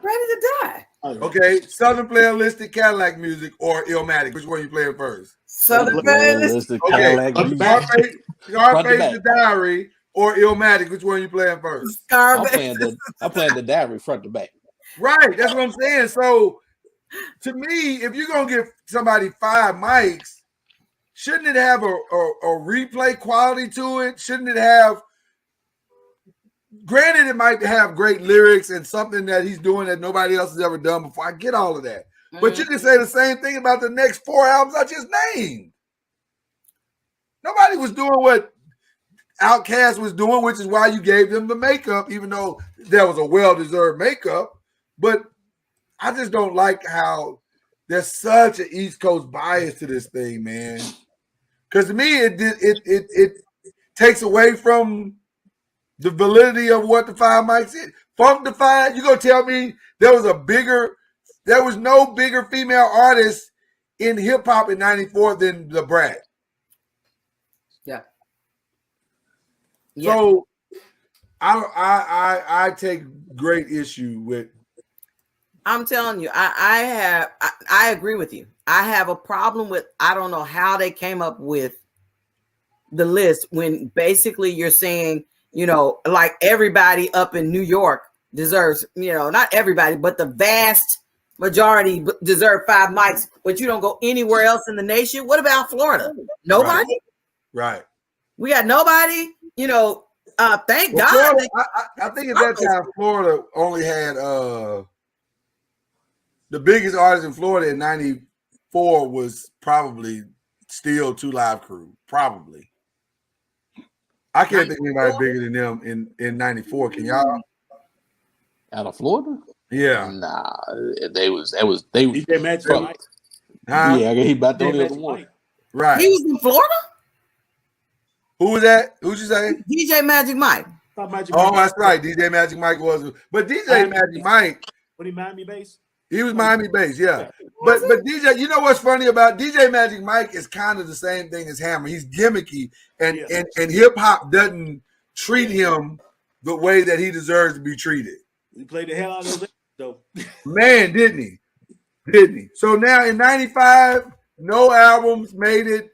Speaker 4: Ready to Die.
Speaker 1: Okay. Southern Playalistic Cadillac Music or Illmatic? Which one you playing first?
Speaker 4: Southern
Speaker 3: Playalistic
Speaker 4: Playalistic.
Speaker 3: Cadillac
Speaker 2: Okay.
Speaker 3: Music.
Speaker 1: Scarface The Diary or Illmatic? Which one you playing first?
Speaker 3: I'm playing the Diary front to back.
Speaker 1: Right. That's what I'm saying. So to me, if you're gonna give somebody 5 mics, shouldn't it have a replay quality to it? Shouldn't it have? Granted, it might have great lyrics and something that he's doing that nobody else has ever done before. I get all of that. But you can say the same thing about the next 4 albums I just named. Nobody was doing what Outkast was doing, which is why you gave them the makeup, even though there was a well-deserved makeup. But I just don't like how there's such an East Coast bias to this thing, man. Because to me, it takes away from the validity of what the 5 mics is. Funk Defiant, you gonna tell me there was no bigger female artist in hip hop in '94 than the Brat?
Speaker 4: Yeah.
Speaker 1: So I take great issue with.
Speaker 4: I'm telling you, I agree with you. I have a problem with, I don't know how they came up with the list when basically you're saying, like everybody up in New York deserves, not everybody, but the vast majority deserve 5 mics, but you don't go anywhere else in the nation. What about Florida? Nobody?
Speaker 1: Right.
Speaker 4: We got nobody, thank God.
Speaker 1: Florida, I think at that time, Florida only had the biggest artist in Florida in '94 was probably still 2 Live Crew. Probably. I can't think of anybody bigger than them in '94. Can y'all?
Speaker 3: Out of Florida?
Speaker 1: Yeah.
Speaker 3: Nah,
Speaker 2: DJ Magic Mike.
Speaker 3: Yeah, he about the only other one.
Speaker 1: Right.
Speaker 4: He was in Florida?
Speaker 1: Who was that? Who'd you say?
Speaker 4: DJ Magic Mike.
Speaker 1: That's right. DJ Magic Mike was. But DJ Magic Mike.
Speaker 2: What he Miami based?
Speaker 1: He was Miami based, yeah. But DJ, you know what's funny about DJ Magic Mike is kind of the same thing as Hammer. He's gimmicky, and hip hop doesn't treat him the way that he deserves to be treated.
Speaker 2: He played the hell out of those though. Man,
Speaker 1: didn't he? Didn't he? So now in '95, no albums made it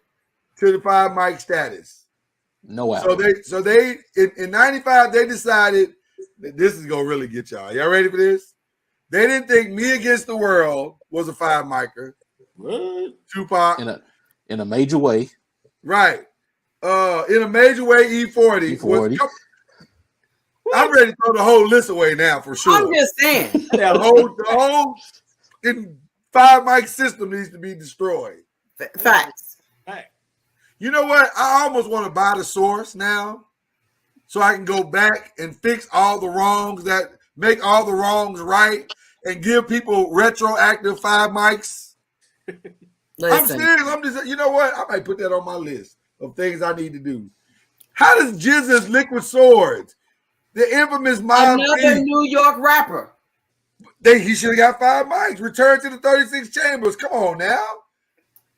Speaker 1: to the 5 mic status.
Speaker 3: No album.
Speaker 1: So they in '95 they decided that this is gonna really get y'all. Y'all ready for this? They didn't think Me Against the World was a 5 micer.
Speaker 2: What?
Speaker 1: Tupac.
Speaker 3: In a major way.
Speaker 1: Right. In a major way, E40. I'm ready to throw the whole list away now for sure.
Speaker 4: I'm just saying.
Speaker 1: the whole 5 mic system needs to be destroyed.
Speaker 4: Facts.
Speaker 1: You know what? I almost want to buy the source now so I can go back and fix all the wrongs make all the wrongs right and give people retroactive 5 mics. I'm serious. I'm just, you know what? I might put that on my list of things I need to do. How does Jesus Liquid Swords, the infamous Mob
Speaker 4: another New York rapper,
Speaker 1: he should have got 5 mics. Return to the 36 Chambers. Come on now.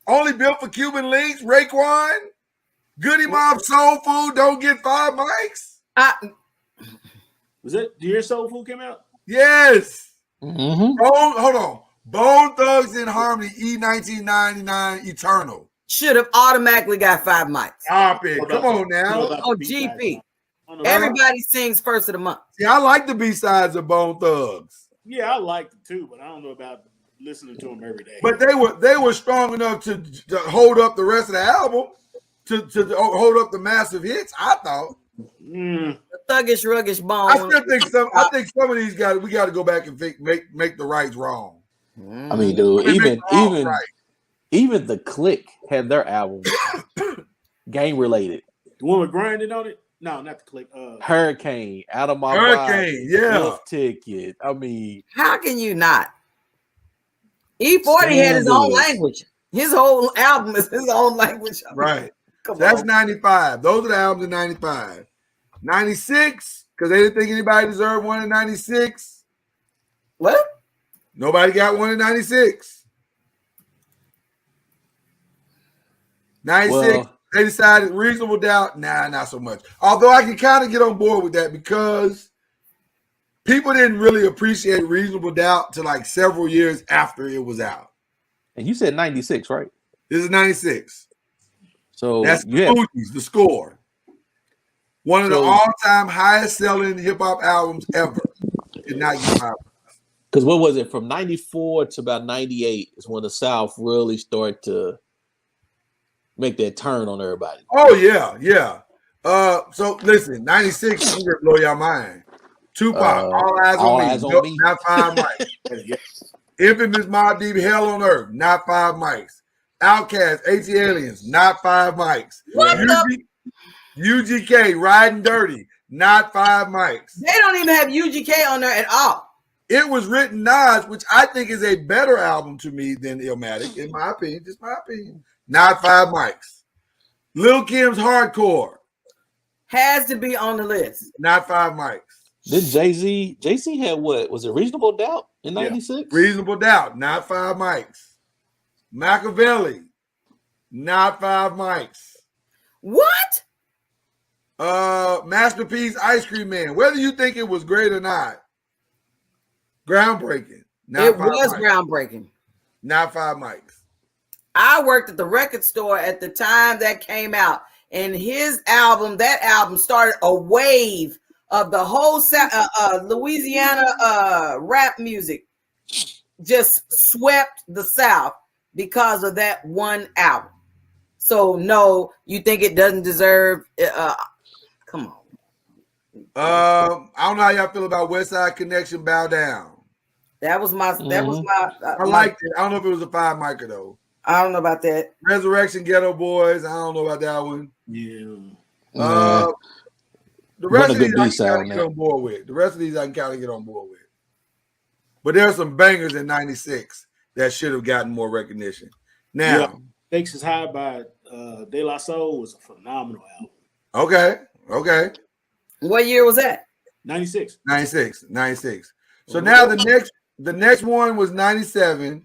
Speaker 1: Only built for Cuban links. Raekwon, Goody Mob, Soul Food don't get 5 mics.
Speaker 2: Was it the year Soul Food came out?
Speaker 1: Yes.
Speaker 3: Mm-hmm.
Speaker 1: Hold on. Bone Thugs in Harmony, E1999 Eternal.
Speaker 4: Should have automatically got 5 mics.
Speaker 1: Stop it. Come on now.
Speaker 4: Oh, GP. Everybody sings first of the month.
Speaker 1: See, I like the B-sides of Bone Thugs.
Speaker 2: Yeah, I liked it too, but I don't know about listening to them every day.
Speaker 1: But they were strong enough to hold up the rest of the album, to hold up the massive hits, I thought.
Speaker 4: The Thuggish Ruggish Bone.
Speaker 1: I think some of these guys, we got to go back and make the rights wrong.
Speaker 3: I mean, dude, even the Click had their album game related.
Speaker 2: The one with grinding on it? No, not the click.
Speaker 3: Hurricane, Out of My
Speaker 1: Hurricane,
Speaker 3: Body,
Speaker 1: yeah.
Speaker 3: Wolf Ticket. I mean,
Speaker 4: How can you not? E40 had his own
Speaker 3: Scandalous.
Speaker 4: language. His whole album is his own language.
Speaker 1: Right.
Speaker 4: Come
Speaker 1: So that's
Speaker 4: on.
Speaker 1: 95. Those are the albums in 95. 96, because they didn't think anybody deserved one in 96.
Speaker 4: What?
Speaker 1: Nobody got one in 96. 96,
Speaker 3: Well,
Speaker 1: they decided Reasonable Doubt. Nah, not so much. Although I can kind of get on board with that because people didn't really appreciate Reasonable Doubt till like several years after it was out.
Speaker 3: and you said 96, right?
Speaker 1: This is 96.
Speaker 3: So
Speaker 1: That's
Speaker 3: you have,
Speaker 1: the score. One of the
Speaker 3: So-
Speaker 1: all-time highest selling hip-hop albums ever. Did not get 5.
Speaker 3: because what was it from 94 to about 98 is when the South really started to make that turn on everybody.
Speaker 1: Oh yeah, yeah. So listen, 96 is gonna blow your mind. Tupac, All Eyes
Speaker 3: All
Speaker 1: on
Speaker 3: Eyes
Speaker 1: Me,
Speaker 3: on
Speaker 1: nope,
Speaker 3: Me.
Speaker 1: not 5 mics. Infamous Mobb Deep, Hell on Earth, not 5 mics. Outkast, AT Aliens, not 5 mics.
Speaker 4: What the?
Speaker 1: UGK, Riding Dirty, not 5 mics.
Speaker 4: They don't even have UGK on there at all.
Speaker 1: It Was Written Nas, which I think is a better album to me than Illmatic, in my opinion, just my opinion. Not 5 mics. Lil Kim's Hardcore,
Speaker 4: Has to be on the list.
Speaker 1: not 5 mics.
Speaker 3: Then Jay-Z had what? Was it Reasonable Doubt in 96?
Speaker 1: Reasonable Doubt, not 5 mics. Machiavelli, not 5 mics.
Speaker 4: What?
Speaker 1: Masterpiece, Ice Cream Man. Whether you think it was great or not, groundbreaking. Not
Speaker 4: It
Speaker 1: 5
Speaker 4: was
Speaker 1: mics.
Speaker 4: groundbreaking.
Speaker 1: Not 5 mics.
Speaker 4: I worked at the record store at the time that came out, and that album started a wave of the whole Louisiana rap music. Just swept the South because of that one album. So no, you think it doesn't deserve? Come on.
Speaker 1: I don't know how y'all feel about West Side Connection, Bow Down.
Speaker 4: That was my.
Speaker 1: I liked it. I don't know if it was a 5 micer though.
Speaker 4: I don't know about that.
Speaker 1: Resurrection, Ghetto Boys. I don't know about that one.
Speaker 2: Yeah.
Speaker 1: The rest of
Speaker 3: Wasn't a
Speaker 1: these
Speaker 3: good
Speaker 1: I
Speaker 3: B-side
Speaker 1: can
Speaker 3: on
Speaker 1: get
Speaker 3: that.
Speaker 1: on board with. The rest of these I can kind of get on board with. But there are some bangers in 96 that should have gotten more recognition. Now,
Speaker 2: Stakes is High by De La Soul was a phenomenal album.
Speaker 1: okay.
Speaker 4: What year was that?
Speaker 2: 96.
Speaker 1: 96. So now the next one was 97,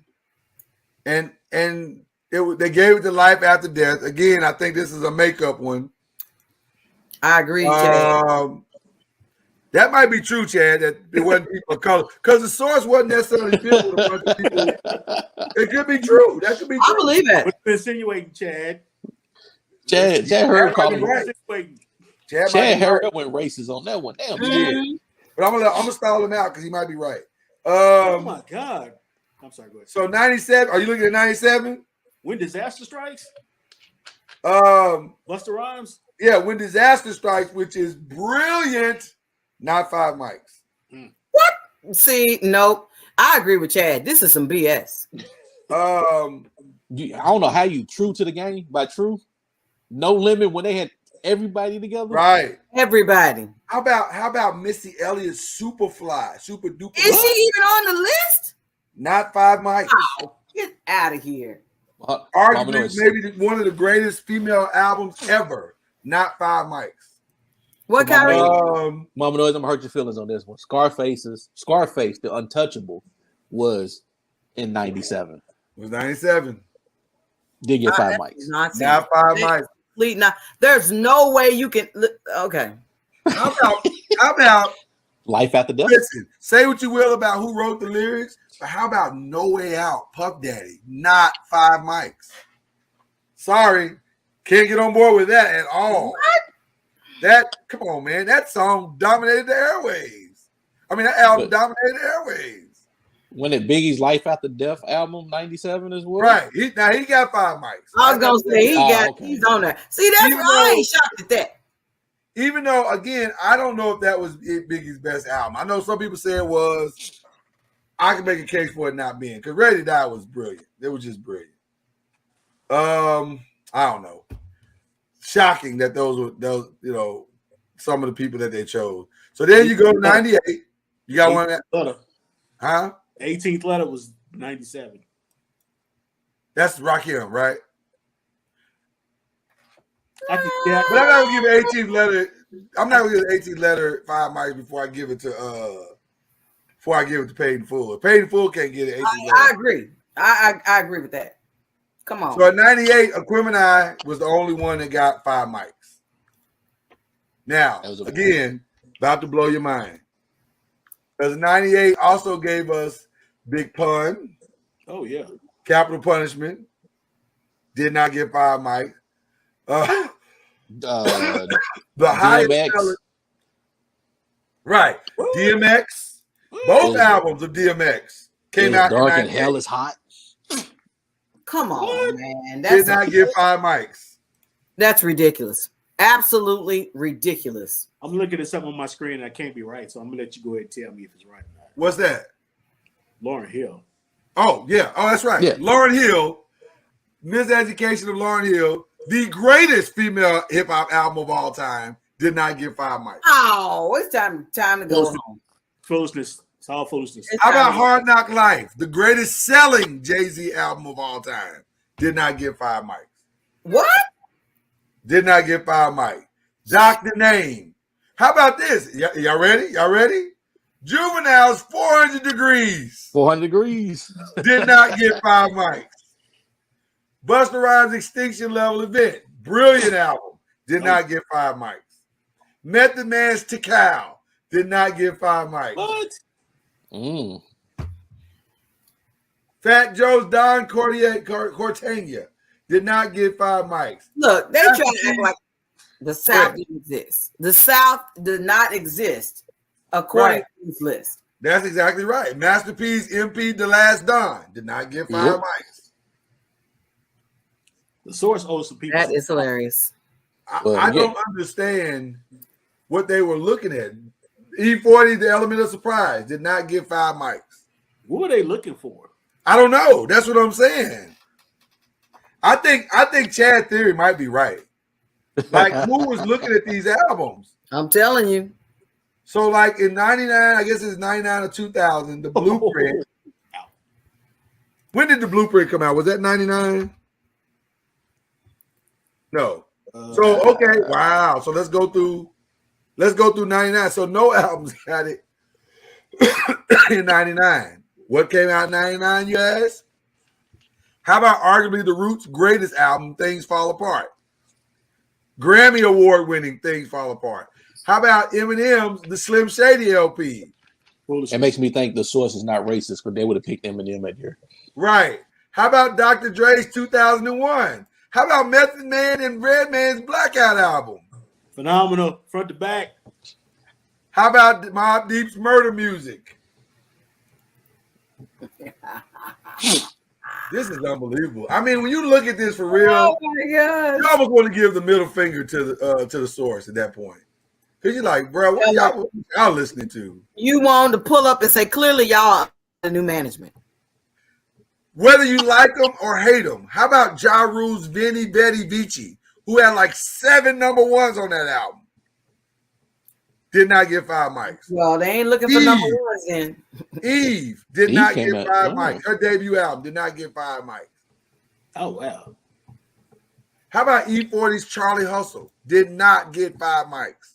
Speaker 1: and they gave it to Life After Death. Again, I think this is a makeup one.
Speaker 4: I agree, Chad.
Speaker 1: That might be true, Chad, that it wasn't people of color. Because the source wasn't necessarily filled with a bunch of people. It could be true. That could be true.
Speaker 4: I believe it.
Speaker 2: What you insinuating, Chad?
Speaker 3: Chad heard probably
Speaker 1: right.
Speaker 2: Insinuating.
Speaker 3: Chad heard went racist on that one. Damn,
Speaker 4: Mhm.
Speaker 1: But I'm gonna stall him out because he might be right.
Speaker 2: Oh my God. I'm sorry, go ahead.
Speaker 1: So 97, are you looking at 97?
Speaker 2: When Disaster Strikes?
Speaker 1: Um,
Speaker 2: Busta Rhymes?
Speaker 1: yeah, When Disaster Strikes, which is brilliant, not 5 mics.
Speaker 4: See, nope. I agree with Chad. This is some BS.
Speaker 3: I don't know how you true to the game by true. No Limit when they had everybody together.
Speaker 1: Right.
Speaker 4: Everybody.
Speaker 1: How about Missy Elliott's Superfly, Super Duper?
Speaker 4: Is she even on the list?
Speaker 1: Not 5 mics.
Speaker 4: Oh, get out of here.
Speaker 3: Mama
Speaker 1: Arguably,
Speaker 3: Noise.
Speaker 1: maybe one of the greatest female albums ever. Not 5 mics.
Speaker 4: What
Speaker 3: Come on,
Speaker 4: kind
Speaker 3: man. Mama Noise, I'm gonna hurt your feelings on this one. Scarface, the Untouchable, was in 97.
Speaker 1: It was 97.
Speaker 3: Did get 5 mics.
Speaker 4: Nonsense.
Speaker 1: Not 5 mics.
Speaker 4: Now, there's no way you can. Okay.
Speaker 1: How about
Speaker 3: Life After Death.
Speaker 1: listen, say what you will about who wrote the lyrics, but how about No Way Out, Puff Daddy? Not 5 mics. Sorry, can't get on board with that at all. Come on, man. That song dominated the airwaves. I mean, that album dominated the airwaves.
Speaker 3: When it Biggie's Life After Death album 97 as well.
Speaker 1: Right. He got 5 mics.
Speaker 4: I was gonna say
Speaker 3: okay.
Speaker 4: he's on there. See, that's
Speaker 1: Even
Speaker 4: why I
Speaker 1: though-
Speaker 4: ain't shocked at that.
Speaker 1: Even though, again, I don't know if that was Biggie's best album. I know some people say it was. I can make a case for it not being, because Ready to Die was brilliant. It was just brilliant. I don't know. Shocking that those some of the people that they chose. So then you go to 98. You got one.
Speaker 2: Letter.
Speaker 1: Huh?
Speaker 2: 18th letter was 97.
Speaker 1: That's Rakim, right?
Speaker 2: I think, yeah,
Speaker 1: But I'm not gonna give 18th letter. I'm not gonna give 18th letter 5 mics before I give it to Paid in Full. Paid in Full can't get it. 18th letter.
Speaker 4: I agree. I agree with that. Come on.
Speaker 1: So at 98, Aquemini was the only one that got 5 mics. Now, again, about to blow your mind. Because 98 also gave us Big Pun.
Speaker 2: Oh, yeah.
Speaker 1: Capital Punishment. Did not get 5 mics. The highest seller, right? DMX. Both albums of DMX came out.
Speaker 3: Dark and Hell is Hot.
Speaker 4: Come on, man.
Speaker 1: Did not get 5 mics.
Speaker 4: That's ridiculous. Absolutely ridiculous.
Speaker 2: I'm looking at something on my screen and I can't be right, so I'm gonna let you go ahead and tell me if it's right or not.
Speaker 1: What's that?
Speaker 2: Lauryn Hill.
Speaker 1: Oh, yeah. Oh, that's right.
Speaker 3: Yeah.
Speaker 1: Lauryn Hill, Miseducation of Lauryn Hill, the greatest female hip-hop album of all time, did not get 5 mics.
Speaker 4: Oh, it's time to go home.
Speaker 2: Foolishness. It's all foolishness.
Speaker 1: How about Hard Knock Life, the greatest selling Jay-Z album of all time, did not get 5 mics.
Speaker 4: What?
Speaker 1: Did not get 5 mics. Dr. Name. How about this? Y'all ready? Y'all ready? Juvenile's 400 Degrees.
Speaker 3: 400 Degrees.
Speaker 1: Did not get 5 mics. Busta Rhymes Extinction Level Event. Brilliant album. Did not get 5 mics. Method Man's Tikal. Did not get 5 mics.
Speaker 2: What?
Speaker 1: Fat Joe's Don Cortania. Did not get 5 mics.
Speaker 4: Look, they try to act like the South didn't exist. The South did not exist according to this list.
Speaker 1: That's exactly right. Masterpiece MP The Last Don did not get 5 mics.
Speaker 2: The source owes some people.
Speaker 4: That is hilarious.
Speaker 1: I don't understand what they were looking at. E40, The Element of Surprise, did not get 5 mics.
Speaker 2: What were they looking for?
Speaker 1: I don't know. That's what I'm saying. I think Chad Theory might be right. Like, who was looking at these albums?
Speaker 4: I'm telling you.
Speaker 1: So, like in 99, I guess it's 99 or 2000, the Blueprint. When did the Blueprint come out? Was that 99? No. So, okay, wow. So let's go through 99. So no albums got it in 99. What came out in 99, you ask? How about arguably the Roots' greatest album, Things Fall Apart? Grammy Award-winning Things Fall Apart. How about Eminem's The Slim Shady LP?
Speaker 3: It makes me think the source is not racist, but they would have picked Eminem that year.
Speaker 1: Right. How about Dr. Dre's 2001? How about Method Man and Redman's Blackout album?
Speaker 2: Phenomenal, front to back.
Speaker 1: How about Mobb Deep's Murder Music? This is unbelievable. I mean, when you look at this for real,
Speaker 4: Oh my God.
Speaker 1: you almost want to give the middle finger to the source at that point. Because you're like, bro, what y'all listening to?
Speaker 4: You want to pull up and say, clearly y'all are the new management.
Speaker 1: Whether you like them or hate them. How about Ja Rule's Vinny Betty Vici, who had like 7 number ones on that album? Did not get 5 mics.
Speaker 4: Well, they ain't looking for number ones then.
Speaker 1: Eve did
Speaker 3: Eve
Speaker 1: not
Speaker 3: came
Speaker 1: get
Speaker 3: out.
Speaker 1: 5 mics. Her debut album did not get 5 mics.
Speaker 2: Oh, wow.
Speaker 1: How about E40's Charlie Hustle? Did not get 5 mics.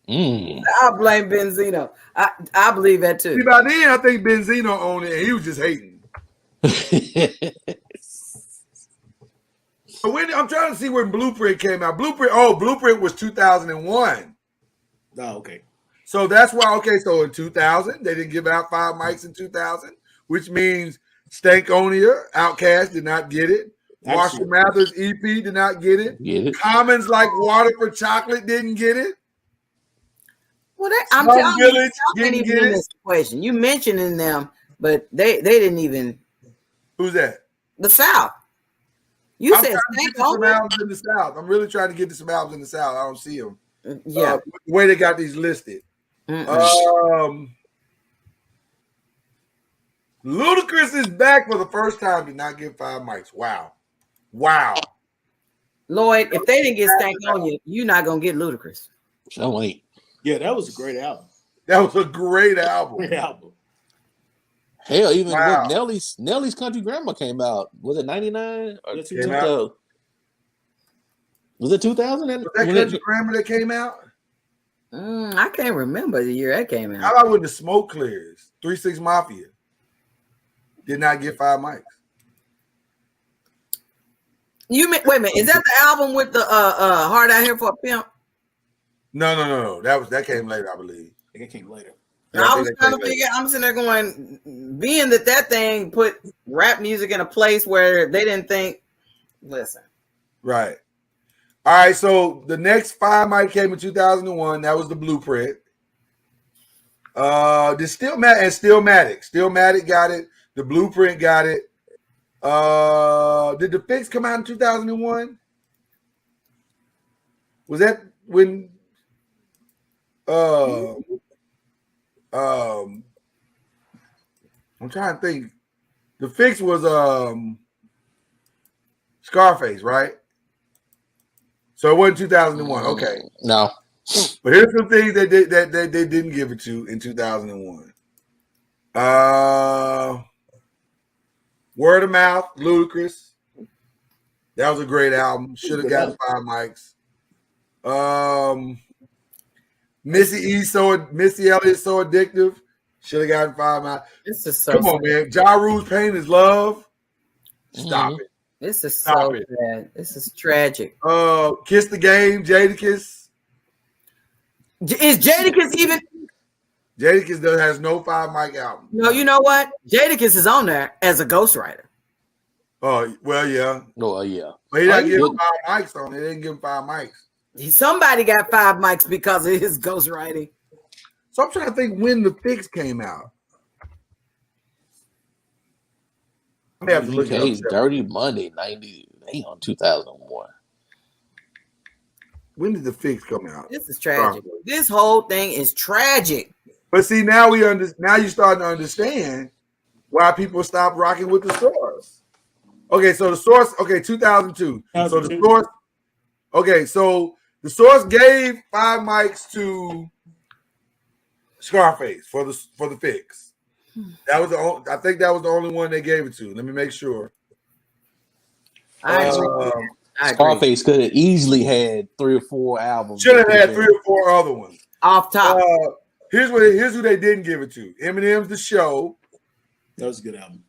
Speaker 4: I blame Benzino. I believe that too.
Speaker 1: See, by then, I think Benzino owned it, and he was just hating. So I'm trying to see when Blueprint came out. Blueprint was 2001.
Speaker 2: Oh, okay.
Speaker 1: So that's why, so in 2000, they didn't give out 5 mics in 2000, which means Stankonia, Outkast did not get it. Marshall Mathers EP did not get it. Commons Like Water for Chocolate didn't get it.
Speaker 4: Well, I'm telling you, y'all can't even in this equation. You mentioning them, but they didn't even.
Speaker 1: Who's that?
Speaker 4: The South. You said
Speaker 1: some albums in the South. I'm really trying to get to some albums in the South. I don't see them.
Speaker 4: Yeah,
Speaker 1: the way they got these listed. Ludacris is back for the first time. Did not get 5 mics. Wow.
Speaker 4: Lloyd, if they didn't get Stankonia, you're not gonna get Ludacris.
Speaker 3: So ain't.
Speaker 2: Yeah, that was a great album.
Speaker 1: That was a great album.
Speaker 2: Great album.
Speaker 3: Hell, even
Speaker 1: Wow.
Speaker 3: when Nelly's Country Grammar came out, was it 99 or
Speaker 2: It
Speaker 3: 2000? Was it 2000?
Speaker 1: Was that Country Grammar that came out?
Speaker 4: I can't remember the year that came
Speaker 1: How
Speaker 4: out.
Speaker 1: about when the Smoke Clears? 3 6 Mafia did not get 5 mics.
Speaker 4: You mean, wait a minute? Is that the album with the Hard Out Here for a Pimp?
Speaker 1: No. That came later, I believe.
Speaker 2: I think it came later.
Speaker 1: Yeah,
Speaker 4: I
Speaker 1: think
Speaker 4: was
Speaker 1: that
Speaker 4: trying
Speaker 1: came
Speaker 4: to
Speaker 1: later.
Speaker 4: figure. I'm sitting there going, being that thing put rap music in a place where they didn't think. Listen,
Speaker 1: Right. All right. So the next 5 mic came in 2001. That was the Blueprint. The Stillmatic got it. The Blueprint got it. Did the Fix come out in 2001? Was that when? I'm trying to think. The Fix was Scarface, right? So it wasn't 2001. Okay.
Speaker 3: No.
Speaker 1: But here's some things that they didn't give it to in 2001. Word of Mouth, Ludacris. That was a great album. Should have gotten 5 mics. Missy Elliott, So Addictive. Should have gotten 5 mics.
Speaker 4: this is so.
Speaker 1: Come on, man. Ja Rule's Pain is Love. Stop it.
Speaker 4: This is
Speaker 1: Stop
Speaker 4: so
Speaker 1: it.
Speaker 4: bad. This is tragic.
Speaker 1: Kiss the Game, Jadakiss.
Speaker 4: Is Jadakiss even?
Speaker 1: Jadakiss has no 5 mic album.
Speaker 4: No, you know what? Jadakiss is on there as a ghostwriter.
Speaker 1: Oh, well, yeah.
Speaker 3: Oh, yeah.
Speaker 1: But he didn't
Speaker 3: he
Speaker 1: give him
Speaker 3: didn't.
Speaker 1: 5 mics on it. They didn't give him 5 mics.
Speaker 4: Somebody got 5 mics because of his ghostwriting.
Speaker 1: So I'm trying to think when the Fix came out. I may have to look it
Speaker 3: Okay,
Speaker 1: up.
Speaker 3: Dirty Monday, 90. Ain't on 2001.
Speaker 1: When did the Fix come out?
Speaker 4: This is tragic. This whole thing is tragic.
Speaker 1: But see, now now you're starting to understand why people stop rocking with the Source. Okay, so the Source, 2002. So the Source, so the Source gave 5 mics to Scarface for the Fix. That was I think that was the only one they gave it to. Let me make sure.
Speaker 4: I agree.
Speaker 3: Scarface could have easily had 3 or 4 albums.
Speaker 1: Should have had 3 or 4 other ones.
Speaker 4: Off top.
Speaker 1: Here's who they didn't give it to. Eminem's The Show.
Speaker 2: That was a good album.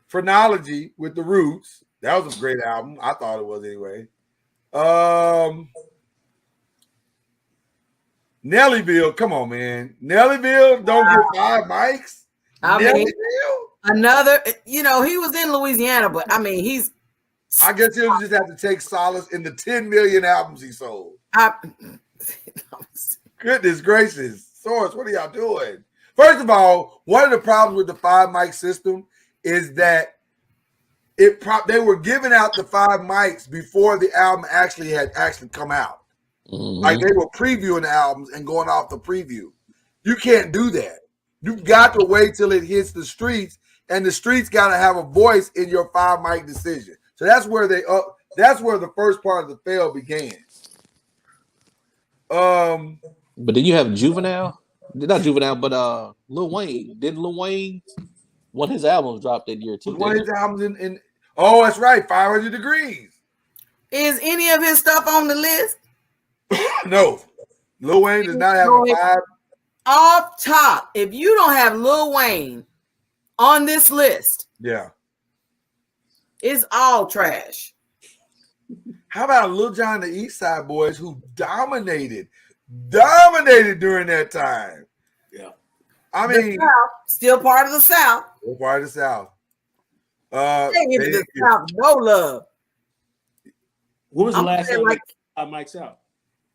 Speaker 1: Phrenology with The Roots. That was a great album. I thought it was anyway. Nellyville. Come on, man. Nellyville don't get 5 mics.
Speaker 4: I mean,
Speaker 1: Nellyville?
Speaker 4: another, he was in Louisiana, but I mean,
Speaker 1: I guess he'll just have to take solace in the 10 million albums he sold. Goodness gracious. Source, what are y'all doing? First of all, one of the problems with the 5 mic system is that they were giving out the 5 mics before the album actually come out.
Speaker 3: Mm-hmm.
Speaker 1: Like they were previewing the albums and going off the preview. You can't do that. You've got to wait till it hits the streets, and the streets got to have a voice in your 5 mic decision. So that's where the first part of the fail began.
Speaker 3: But then you have Juvenile. Not Juvenile, but Lil Wayne. Did Lil Wayne, one of his albums dropped that year too?
Speaker 1: One of his albums in oh, that's right, 500 Degrees.
Speaker 4: Is any of his stuff on the list?
Speaker 1: No. Lil Wayne does not have a 5.
Speaker 4: Off top, if you don't have Lil Wayne on this list,
Speaker 1: Yeah.
Speaker 4: it's all trash.
Speaker 1: How about Lil Jon and the East Side Boys, who dominated during that time?
Speaker 2: Yeah.
Speaker 1: I mean,
Speaker 4: Still part of the South.
Speaker 1: we're part of the South.
Speaker 4: They give the South no love.
Speaker 2: When was the last time
Speaker 4: like,
Speaker 2: they got mics out?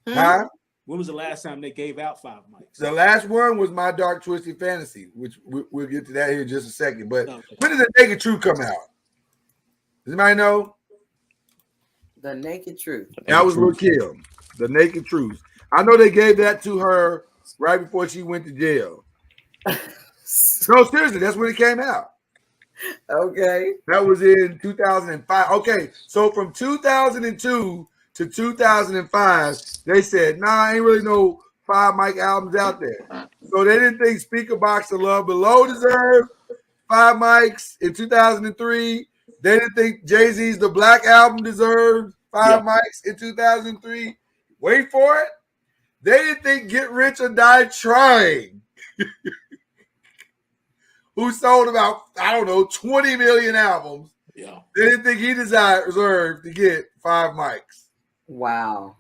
Speaker 1: Huh?
Speaker 2: When was the last time they gave out 5 mics?
Speaker 1: The last one was My Dark Twisted Fantasy, which we'll get to that here in just a second. But
Speaker 2: Okay.
Speaker 1: when did The Naked Truth come out? Does anybody know?
Speaker 4: The Naked Truth.
Speaker 1: That was Lil' Kim. The Naked Truth. I know they gave that to her right before she went to jail. No, seriously, that's when it came out.
Speaker 4: Okay.
Speaker 1: That was in 2005. Okay, so from 2002 to 2005, they said, nah, ain't really no 5 mic albums out there. So they didn't think Speaker Box of Love Below deserved 5 mics in 2003. They didn't think Jay-Z's The Black Album deserved 5 mics in 2003. Wait for it. They didn't think Get Rich or Die Trying, who sold about, 20 million albums.
Speaker 2: Yeah.
Speaker 1: They didn't think he deserved to get 5 mics.
Speaker 4: Wow.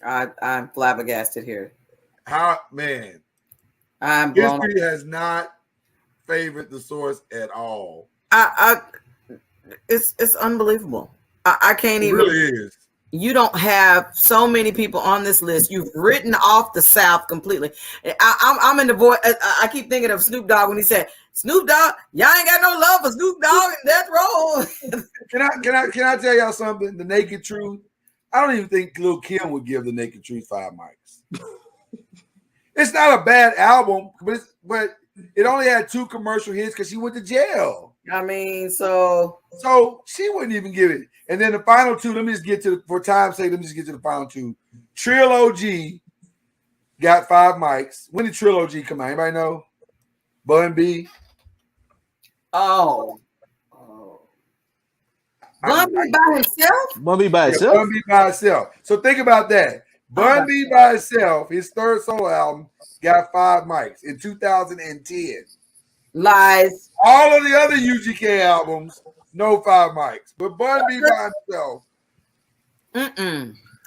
Speaker 4: I'm flabbergasted here.
Speaker 1: Man.
Speaker 4: I'm blown.
Speaker 1: History has not favored the Source at all.
Speaker 4: It's unbelievable. I can't even.
Speaker 1: It really is.
Speaker 4: You don't have so many people on this list. You've written off the South completely. I'm in the voice. I keep thinking of Snoop Dogg when he said, "Snoop Dogg, y'all ain't got no love for Snoop Dogg and Death Row."
Speaker 1: Can I tell y'all something? The naked truth. I don't even think Lil Kim would give the Naked Truth 5 mics. It's not a bad album, but it only had 2 commercial hits because she went to jail.
Speaker 4: I mean, so
Speaker 1: she wouldn't even give it. And then the final 2, let me just get to, for time's sake, let me just get to the final 2. Trill OG got 5 mics. When did Trill OG come out? Anybody know? Bun B.
Speaker 4: Bun B by himself?
Speaker 3: Bun B by itself?
Speaker 1: Bun B by itself. So think about that. Bun B by itself, his third solo album, got 5 mics in 2010.
Speaker 4: Lies.
Speaker 1: All of the other UGK albums, no 5 mics. But Bun B by himself.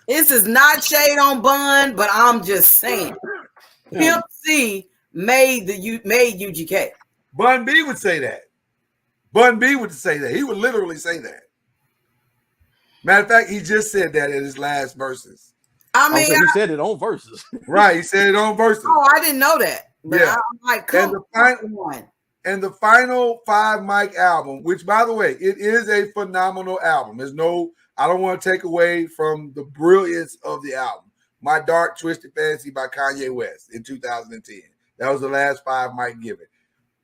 Speaker 4: This is not shade on Bun, but I'm just saying. Pimp C made UGK.
Speaker 1: Bun B would say that. Bun B would say that. He would literally say that. Matter of fact, he just said that in his last verses.
Speaker 4: I mean,
Speaker 3: he said it on verses.
Speaker 1: Right, he said it on verses.
Speaker 4: Oh, I didn't know that. But
Speaker 1: Yeah.
Speaker 4: I'm like, come on.
Speaker 1: And the final 5 mic album, which by the way, it is a phenomenal album. I don't want to take away from the brilliance of the album. My Dark Twisted Fantasy by Kanye West in 2010. That was the last 5 mic given.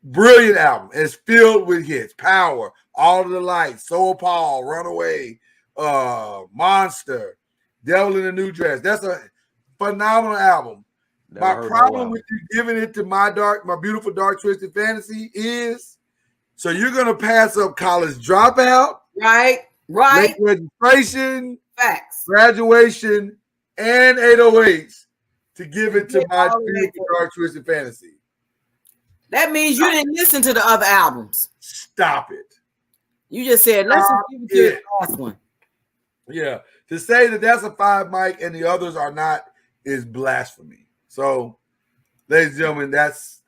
Speaker 1: Brilliant album. It's filled with hits. Power, All of the Lights, Soul Paul, Runaway, Monster, Devil in a New Dress. That's a phenomenal album. My problem with you giving it to my beautiful Dark Twisted Fantasy is, so you're gonna pass up College Dropout,
Speaker 4: right?
Speaker 1: Late Registration,
Speaker 4: facts,
Speaker 1: Graduation, and 808s to give it to my beautiful Dark Twisted Fantasy.
Speaker 4: That means you didn't listen to the other albums.
Speaker 1: Stop it.
Speaker 4: You just said, let's just give it to the last one.
Speaker 1: Yeah. To say that that's a 5 mic and the others are not is blasphemy. So, ladies and gentlemen,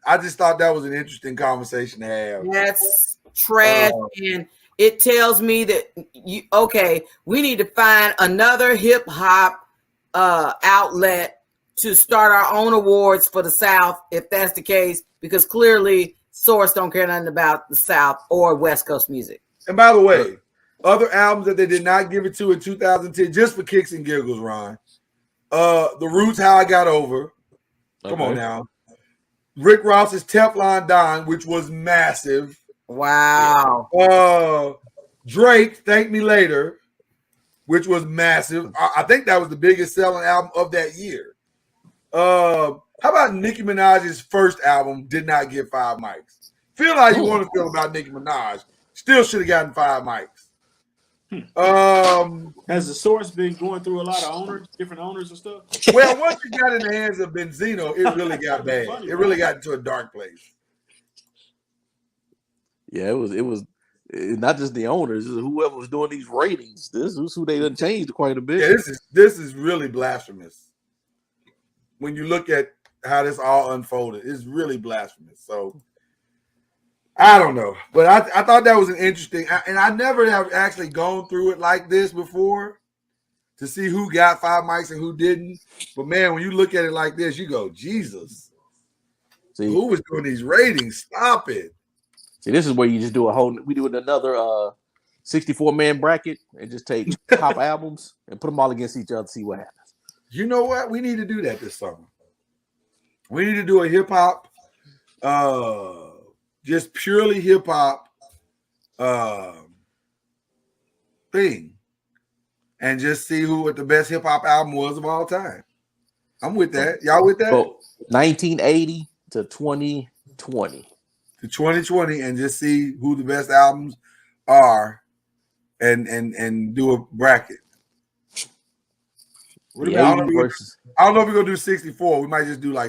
Speaker 1: I just thought that was an interesting conversation to have.
Speaker 4: That's trash. And it tells me that, we need to find another hip hop outlet to start our own awards for the South, if that's the case, because clearly Source don't care nothing about the South or West Coast music.
Speaker 1: And by the way, other albums that they did not give it to in 2010, just for kicks and giggles, Ron. The Roots, How I Got Over. Come on now. Rick Ross's Teflon Don, which was massive.
Speaker 4: Wow.
Speaker 1: Drake, Thank Me Later, which was massive. I think that was the biggest selling album of that year. How about Nicki Minaj's first album did not get 5 mics? Feel how you want to feel about Nicki Minaj. Still should have gotten 5 mics.
Speaker 2: Has the Source been going through a lot of different owners and stuff?
Speaker 1: Well, once it got in the hands of Benzino, it really got bad. It really got into a dark place.
Speaker 3: Yeah, it was not just the owners, whoever was doing these ratings. This was who they done changed quite a bit.
Speaker 1: Yeah, this is really blasphemous. When you look at how this all unfolded, it's really blasphemous. So I don't know, but I thought that was an interesting, and I never have actually gone through it like this before to see who got 5 mics and who didn't. But man, when you look at it like this, you go, Jesus, who was doing these ratings? Stop it.
Speaker 3: See, this is where you just do we do another 64-man bracket and just take top albums and put them all against each other, see what happens.
Speaker 1: You know what? We need to do that this summer. We need to do a hip hop, just purely hip hop thing, and just see what the best hip hop album was of all time. I'm with that. Y'all with that?
Speaker 3: So 1980 to 2020.
Speaker 1: To 2020 and just see who the best albums are and do a bracket.
Speaker 2: What
Speaker 3: The
Speaker 2: about
Speaker 3: 80 versus
Speaker 1: I don't know if we're gonna do 64. We might just do like